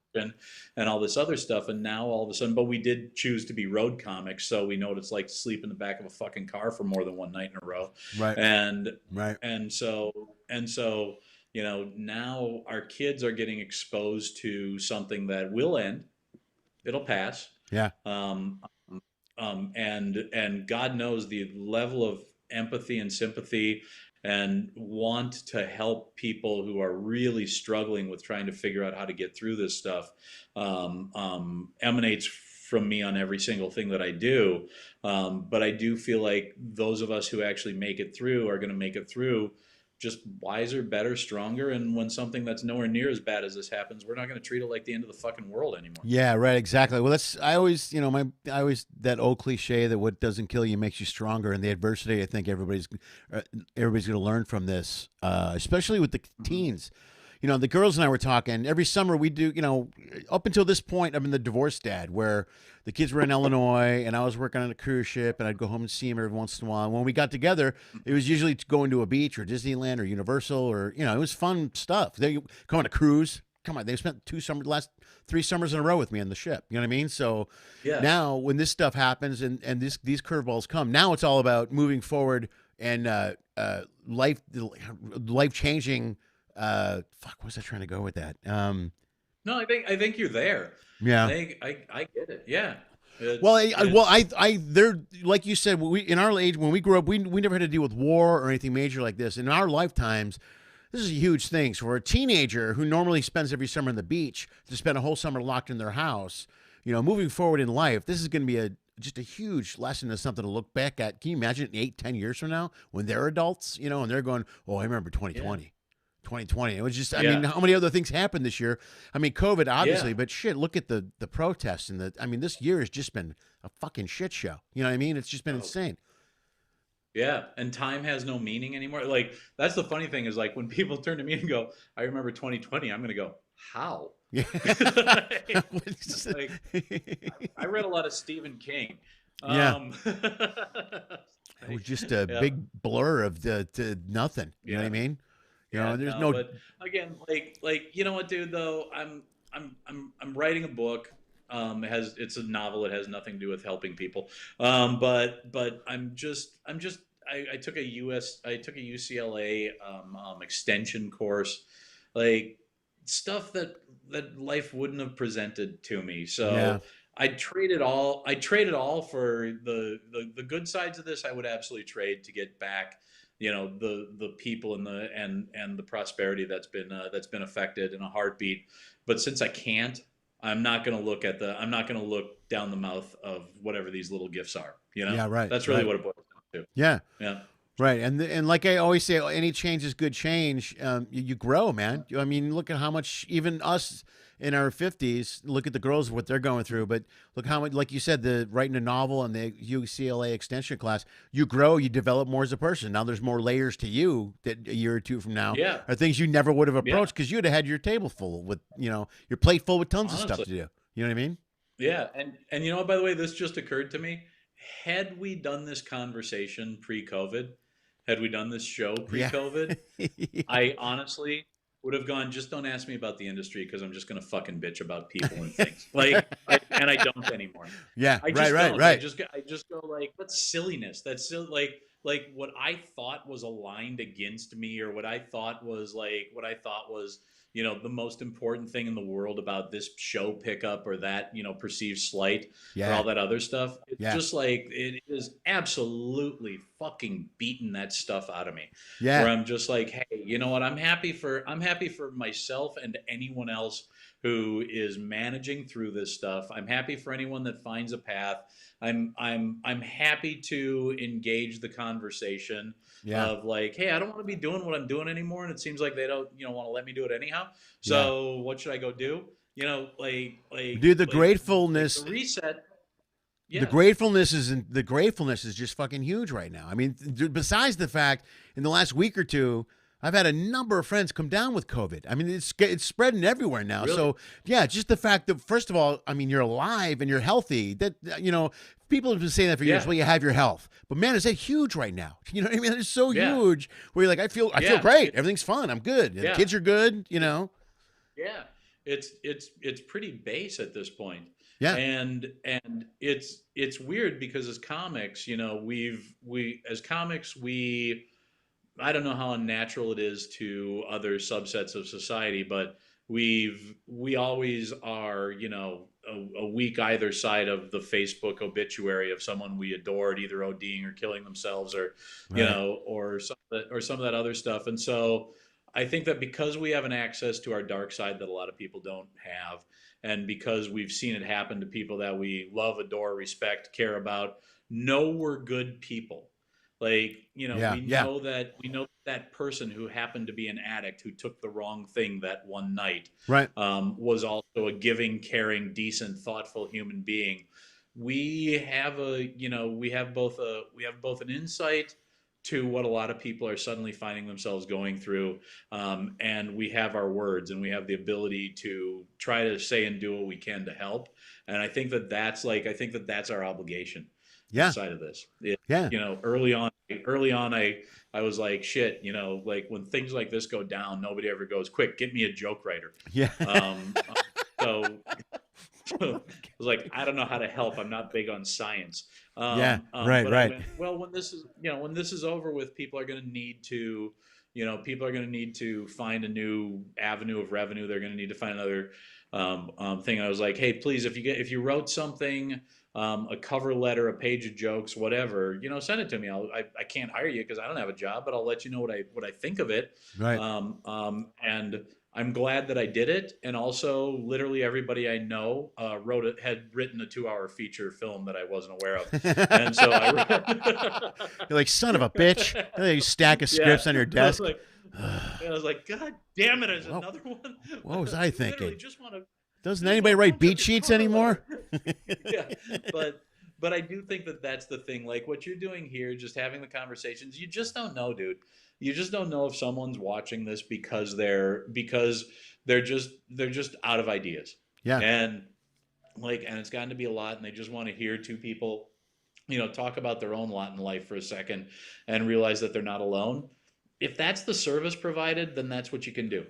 [SPEAKER 3] and all this other stuff. And now all of a sudden, but we did choose to be road comics, so we know what it's like to sleep in the back of a fucking car for more than one night in a row.
[SPEAKER 1] Right.
[SPEAKER 3] And so now our kids are getting exposed to something that will end. It'll pass.
[SPEAKER 1] Yeah.
[SPEAKER 3] And God knows the level of empathy and sympathy and want to help people who are really struggling with trying to figure out how to get through this stuff emanates from me on every single thing that I do. But I do feel like those of us who actually make it through are going to make it through just wiser, better, stronger. And when something that's nowhere near as bad as this happens, we're not going to treat it like the end of the fucking world anymore.
[SPEAKER 1] Yeah, right, exactly. Well, I always, that old cliche that what doesn't kill you makes you stronger. And the adversity, I think everybody's going to learn from this, especially with the teens. The girls and I were talking every summer. We do, up until this point, I'm in the divorced dad, where the kids were in Illinois and I was working on a cruise ship, and I'd go home and see them every once in a while. And when we got together, it was usually going to a beach or Disneyland or Universal, or it was fun stuff. They come on a cruise. Come on, they spent last 3 summers in a row with me on the ship. You know what I mean? So now when this stuff happens and these curveballs come, now it's all about moving forward and life changing. What was I trying to go with that?
[SPEAKER 3] No, I think you're there.
[SPEAKER 1] Yeah,
[SPEAKER 3] I get it. Yeah.
[SPEAKER 1] They're like you said. In our age, when we grew up, we never had to deal with war or anything major like this. In our lifetimes, this is a huge thing. So for a teenager who normally spends every summer on the beach to spend a whole summer locked in their house, moving forward in life, this is going to be just a huge lesson and something to look back at. Can you imagine 8-10 years from now when they're adults, and they're going, "Oh, I remember 2020." Yeah. 2020. It was just, I mean, how many other things happened this year? I mean, COVID, obviously, but shit, look at the protests and this year has just been a fucking shit show. You know what I mean? It's just been insane.
[SPEAKER 3] Yeah. And time has no meaning anymore. Like, that's the funny thing is, like, when people turn to me and go, "I remember 2020, I'm going to go, how? Yeah. like, I read a lot of Stephen King.
[SPEAKER 1] Yeah. It was just a big blur of to nothing. You know what I mean? There's no.
[SPEAKER 3] But again, like you know what, dude? Though I'm writing a book. It's a novel. It has nothing to do with helping people. But I took a UCLA extension course, like stuff that life wouldn't have presented to me. So. Yeah. I trade it all for the good sides of this. I would absolutely trade to get back, the people and the prosperity that's been affected in a heartbeat. But since I can't, I'm not going to look down the mouth of whatever these little gifts are.
[SPEAKER 1] Yeah, right.
[SPEAKER 3] That's really what it boils down to.
[SPEAKER 1] Yeah.
[SPEAKER 3] Yeah.
[SPEAKER 1] Right, and like I always say, any change is good change. You grow, man. I mean, look at how much even us in our 50s, look at the girls, what they're going through. But look how much, like you said, the writing a novel and the UCLA extension class, you grow, you develop more as a person. Now there's more layers to you that a year or two from now are things you never would have approached because you'd have had your table full with, your plate full with tons of stuff to do. You know what I mean?
[SPEAKER 3] Yeah, and you know what, by the way, this just occurred to me. Had we done this conversation pre-COVID, had we done this show pre-COVID, I honestly would have gone, just don't ask me about the industry because I'm just going to fucking bitch about people and things. And I don't anymore.
[SPEAKER 1] Yeah,
[SPEAKER 3] I just
[SPEAKER 1] right.
[SPEAKER 3] I just go like, that's silliness. That's silly. Like what I thought was aligned against me, or what I thought was the most important thing in the world about this show pickup or that, perceived slight or all that other stuff. It's just like, it is absolutely fucking beating that stuff out of me. Yeah. Where I'm just like, hey, you know what? I'm happy for myself and anyone else who is managing through this stuff. I'm happy for anyone that finds a path. I'm happy to engage the conversation of like, hey, I don't want to be doing what I'm doing anymore, and it seems like they don't, want to let me do it anyhow. So what should I go do?
[SPEAKER 1] Dude, the gratefulness,
[SPEAKER 3] the reset.
[SPEAKER 1] Yeah. The gratefulness is just fucking huge right now. I mean, besides the fact in the last week or two, I've had a number of friends come down with COVID. I mean, it's spreading everywhere now. Really? So yeah, just the fact that, first of all, I mean, you're alive and you're healthy. That, people have been saying that for years. Well, you have your health, but man, is that huge right now? You know what I mean? It's so huge. Where you're like, I feel great. Everything's fun. I'm good. The kids are good. Yeah,
[SPEAKER 3] it's pretty base at this point.
[SPEAKER 1] Yeah,
[SPEAKER 3] and it's weird because as comics, I don't know how unnatural it is to other subsets of society, but we always are, a week either side of the Facebook obituary of someone we adored either ODing or killing themselves, or
[SPEAKER 1] Right.
[SPEAKER 3] or some of that other stuff. And so I think that because we have an access to our dark side that a lot of people don't have, and because we've seen it happen to people that we love, adore, respect, care about, know we're good people. Like,
[SPEAKER 1] Yeah.
[SPEAKER 3] we
[SPEAKER 1] Yeah.
[SPEAKER 3] know that person who happened to be an addict who took the wrong thing that one night,
[SPEAKER 1] Right.
[SPEAKER 3] was also a giving, caring, decent, thoughtful human being. We have we have both an insight to what a lot of people are suddenly finding themselves going through, and we have our words, and we have the ability to try to say and do what we can to help. And I think that that's our obligation
[SPEAKER 1] Yeah.
[SPEAKER 3] inside of this.
[SPEAKER 1] Yeah.
[SPEAKER 3] Early on, I was like, shit, like when things like this go down, nobody ever goes, quick, get me a joke writer.
[SPEAKER 1] Yeah.
[SPEAKER 3] So I was like, I don't know how to help. I'm not big on science.
[SPEAKER 1] Yeah. Right.
[SPEAKER 3] But
[SPEAKER 1] Right.
[SPEAKER 3] I went, well, when this is over with, people are going to need to, find a new avenue of revenue. They're going to need to find another thing. And I was like, hey, please, if you wrote something, a cover letter, a page of jokes, whatever, send it to me. I can't hire you because I don't have a job, but I'll let you know what I think of it.
[SPEAKER 1] Right.
[SPEAKER 3] And I'm glad that I did it. And also, literally everybody I know had written a 2-hour feature film that I wasn't aware of. And so
[SPEAKER 1] You're like, son of a bitch. You stack of scripts on your desk.
[SPEAKER 3] I was like, God damn it, there's another one.
[SPEAKER 1] What was I thinking?
[SPEAKER 3] Literally just want to.
[SPEAKER 1] Doesn't anybody write beat sheets anymore?
[SPEAKER 3] Yeah, but I do think that that's the thing. Like what you're doing here, just having the conversations, you just don't know, dude. You just don't know if someone's watching this because they're just out of ideas.
[SPEAKER 1] Yeah.
[SPEAKER 3] And it's gotten to be a lot, and they just want to hear two people, talk about their own lot in life for a second and realize that they're not alone. If that's the service provided, then that's what you can do.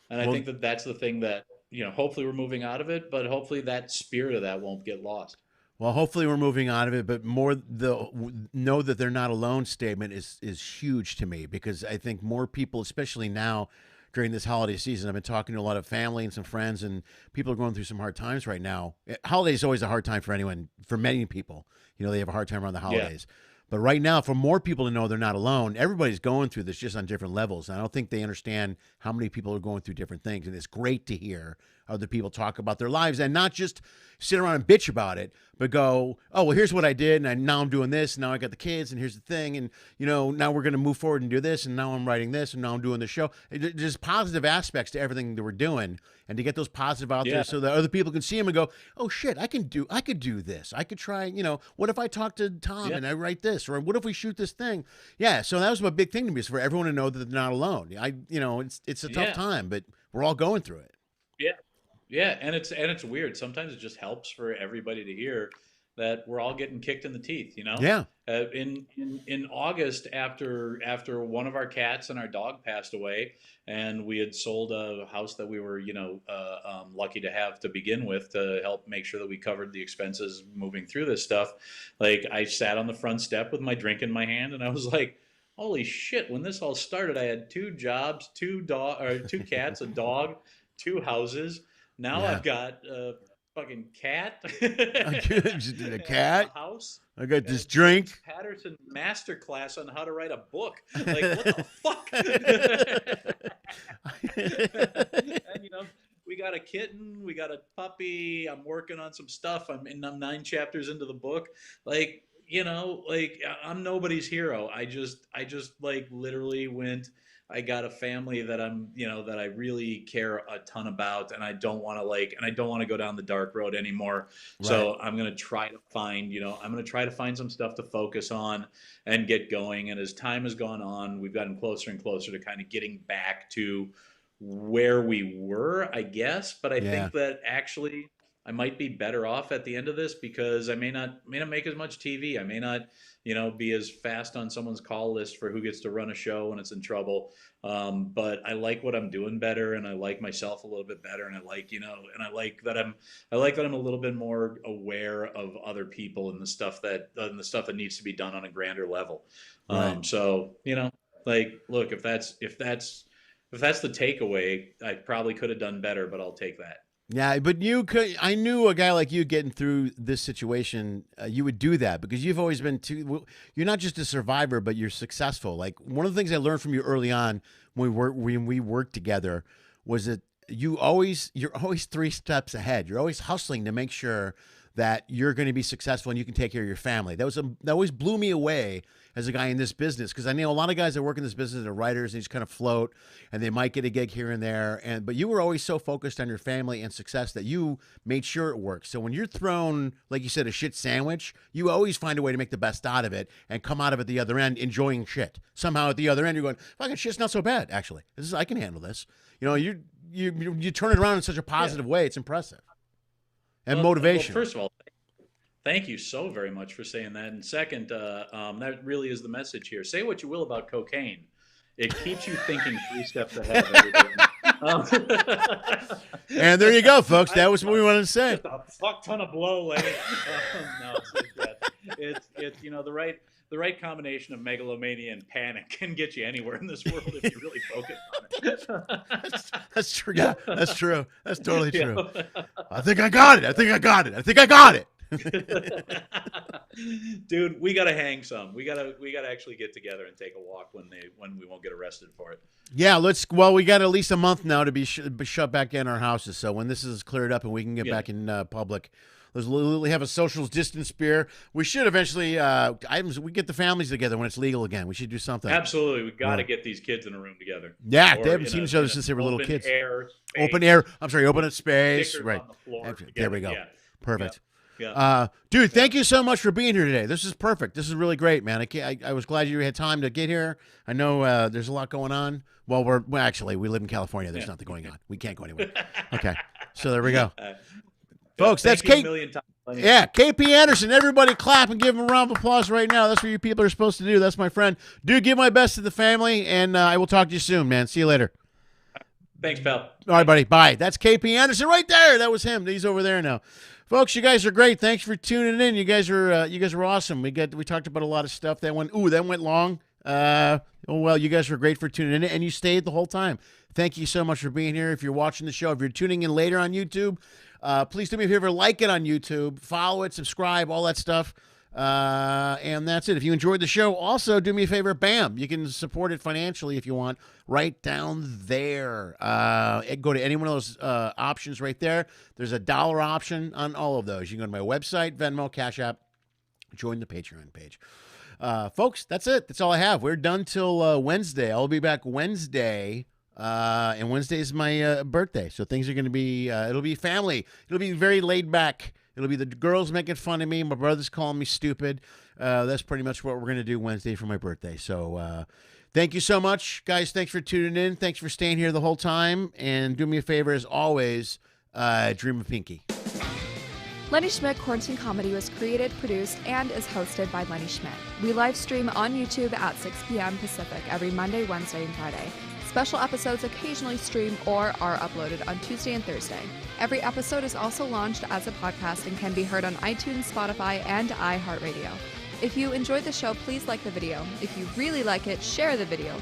[SPEAKER 3] And I think that that's the thing that, hopefully we're moving out of it, but hopefully that spirit of that won't get lost.
[SPEAKER 1] Well, hopefully we're moving out of it, but more the know that they're not alone statement is huge to me, because I think more people, especially now during this holiday season, I've been talking to a lot of family and some friends, and people are going through some hard times right now. Holiday is always a hard time for anyone, for many people. They have a hard time around the holidays. Yeah. But right now, for more people to know they're not alone, everybody's going through this just on different levels. And I don't think they understand how many people are going through different things. And it's great to hear other people talk about their lives and not just sit around and bitch about it, but go, oh, well, here's what I did. And now I'm doing this. And now I got the kids. And here's the thing. And, now we're going to move forward and do this. And now I'm writing this. And now I'm doing the show. There's positive aspects to everything that we're doing. And to get those positive out there so that other people can see them and go, oh, shit, I could do this. I could try, what if I talk to Tom and I write this? Or what if we shoot this thing? Yeah, so that was a big thing to me, is for everyone to know that they're not alone. It's a tough time, but we're all going through it.
[SPEAKER 3] Yeah. Yeah, and it's weird. Sometimes it just helps for everybody to hear that we're all getting kicked in the teeth,
[SPEAKER 1] Yeah.
[SPEAKER 3] In August, after one of our cats and our dog passed away, and we had sold a house that we were lucky to have to begin with, to help make sure that we covered the expenses moving through this stuff. Like, I sat on the front step with my drink in my hand, and I was like, holy shit, when this all started, I had 2 jobs, 2 cats, a dog, 2 houses. Now I've got a fucking cat,
[SPEAKER 1] a cat,
[SPEAKER 3] a house.
[SPEAKER 1] I got this drink.
[SPEAKER 3] Patterson masterclass on how to write a book. Like, what the fuck? And, we got a kitten, we got a puppy. I'm working on some stuff. I'm 9 chapters into the book. Like, I'm nobody's hero. I just like literally went. I got a family that that I really care a ton about, and I don't want to go down the dark road anymore. Right. So I'm going to try to find some stuff to focus on and get going. And as time has gone on, we've gotten closer and closer to kind of getting back to where we were, I guess. But I think that actually I might be better off at the end of this, because I may not make as much TV. I may not, be as fast on someone's call list for who gets to run a show when it's in trouble. But I like what I'm doing better, and I like myself a little bit better, and I like, I like that I'm a little bit more aware of other people and the stuff that needs to be done on a grander level. Right. So, look, if that's the takeaway, I probably could have done better, but I'll take that.
[SPEAKER 1] Yeah, but you could. I knew a guy like you getting through this situation. You would do that because you've always been too. You're not just a survivor, but you're successful. Like one of the things I learned from you early on when we worked together was that you're always 3 steps ahead. You're always hustling to make sure that you're going to be successful and you can take care of your family. That always blew me away as a guy in this business, because I know a lot of guys that work in this business are writers, and just kind of float, and they might get a gig here and there. But you were always so focused on your family and success that you made sure it worked. So when you're thrown, like you said, a shit sandwich, you always find a way to make the best out of it and come out of it the other end enjoying shit. Somehow at the other end, you're going, fucking shit's not so bad, actually. I can handle this. You turn it around in such a positive way. It's impressive. And motivation.
[SPEAKER 3] Well, first of all, thank you so very much for saying that. And second, that really is the message here. Say what you will about cocaine. It keeps you thinking 3 steps ahead of everything.
[SPEAKER 1] And there you go, folks. That was what we wanted to say.
[SPEAKER 3] Just a fuck ton of blow, Lenny. No, it's the right combination of megalomania and panic can get you anywhere in this world if you really focus on it.
[SPEAKER 1] That's true. Yeah, that's true. That's totally true. I think I got it.
[SPEAKER 3] Dude, we gotta hang some. We gotta actually get together and take a walk when we won't get arrested for it.
[SPEAKER 1] Yeah, we got at least a month now to be shut back in our houses. So when this is cleared up and we can get back in public, let's literally have a social distance beer. We should eventually we get the families together when it's legal again. We should do something.
[SPEAKER 3] Absolutely, we got to get these kids in a room together.
[SPEAKER 1] Yeah, they haven't seen each other since they were little kids. Open air. I'm sorry, open space. Right. There we go. Yeah. Perfect. Yeah. Dude, thank you so much for being here today. This is perfect. This is really great, man. I was glad you had time to get here. I know there's a lot going on. Well, we live in California. There's nothing going on. We can't go anywhere. Okay, so there we go. Folks, that's K.P. Anderson. Everybody clap and give him a round of applause right now. That's what you people are supposed to do. That's my friend. Dude, give my best to the family, and I will talk to you soon, man. See you later.
[SPEAKER 3] Thanks, pal.
[SPEAKER 1] All right, buddy. Bye. That's K.P. Anderson right there. That was him. He's over there now. Folks, you guys are great. Thanks for tuning in. You guys are awesome. We talked about a lot of stuff that went long. You guys were great for tuning in, and you stayed the whole time. Thank you so much for being here. If you're watching the show, if you're tuning in later on YouTube, please do me a favor, like it on YouTube, follow it, subscribe, all that stuff. And that's it. If you enjoyed the show, also do me a favor, bam, you can support it financially if you want, right down there. Go to any one of those options right there. There's a $1 option on all of those. You can go to my website, Venmo, Cash App, join the Patreon page. Folks, that's it. That's all I have. We're done till Wednesday. I'll be back Wednesday. And Wednesday is my birthday, so things are going to be, it'll be family. It'll be very laid back. It'll be the girls making fun of me. My brother's calling me stupid. That's pretty much what we're going to do Wednesday for my birthday. So thank you so much, guys. Thanks for tuning in. Thanks for staying here the whole time. And do me a favor, as always, dream of Pinky.
[SPEAKER 4] Lenny Schmidt Quarantine Comedy was created, produced, and is hosted by Lenny Schmidt. We live stream on YouTube at 6 p.m. Pacific every Monday, Wednesday, and Friday. Special episodes occasionally stream or are uploaded on Tuesday and Thursday. Every episode is also launched as a podcast and can be heard on iTunes, Spotify, and iHeartRadio. If you enjoyed the show, please like the video. If you really like it, share the video.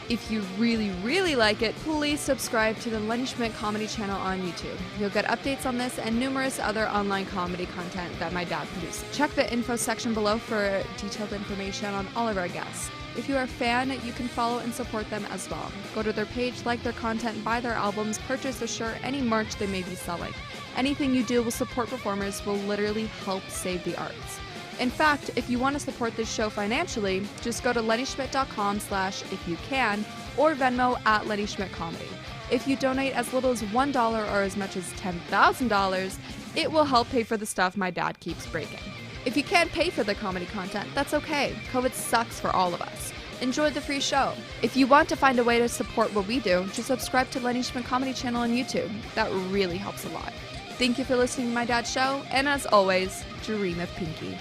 [SPEAKER 4] If you really, really like it, please subscribe to the Lenny Schmidt Comedy channel on YouTube. You'll get updates on this and numerous other online comedy content that my dad produces. Check the info section below for detailed information on all of our guests. If you are a fan, you can follow and support them as well. Go to their page, like their content, buy their albums, purchase their shirt, any merch they may be selling. Anything you do will support performers will literally help save the arts. In fact, if you want to support this show financially, just go to lennyschmidt.com/ifyoucan or Venmo at Lenny Schmidt Comedy. If you donate as little as $1 or as much as $10,000, it will help pay for the stuff my dad keeps breaking. If you can't pay for the comedy content, that's okay. COVID sucks for all of us. Enjoy the free show. If you want to find a way to support what we do, just subscribe to Lenny Schmidt Comedy channel on YouTube. That really helps a lot. Thank you for listening to my dad's show, and as always, dream of Pinky.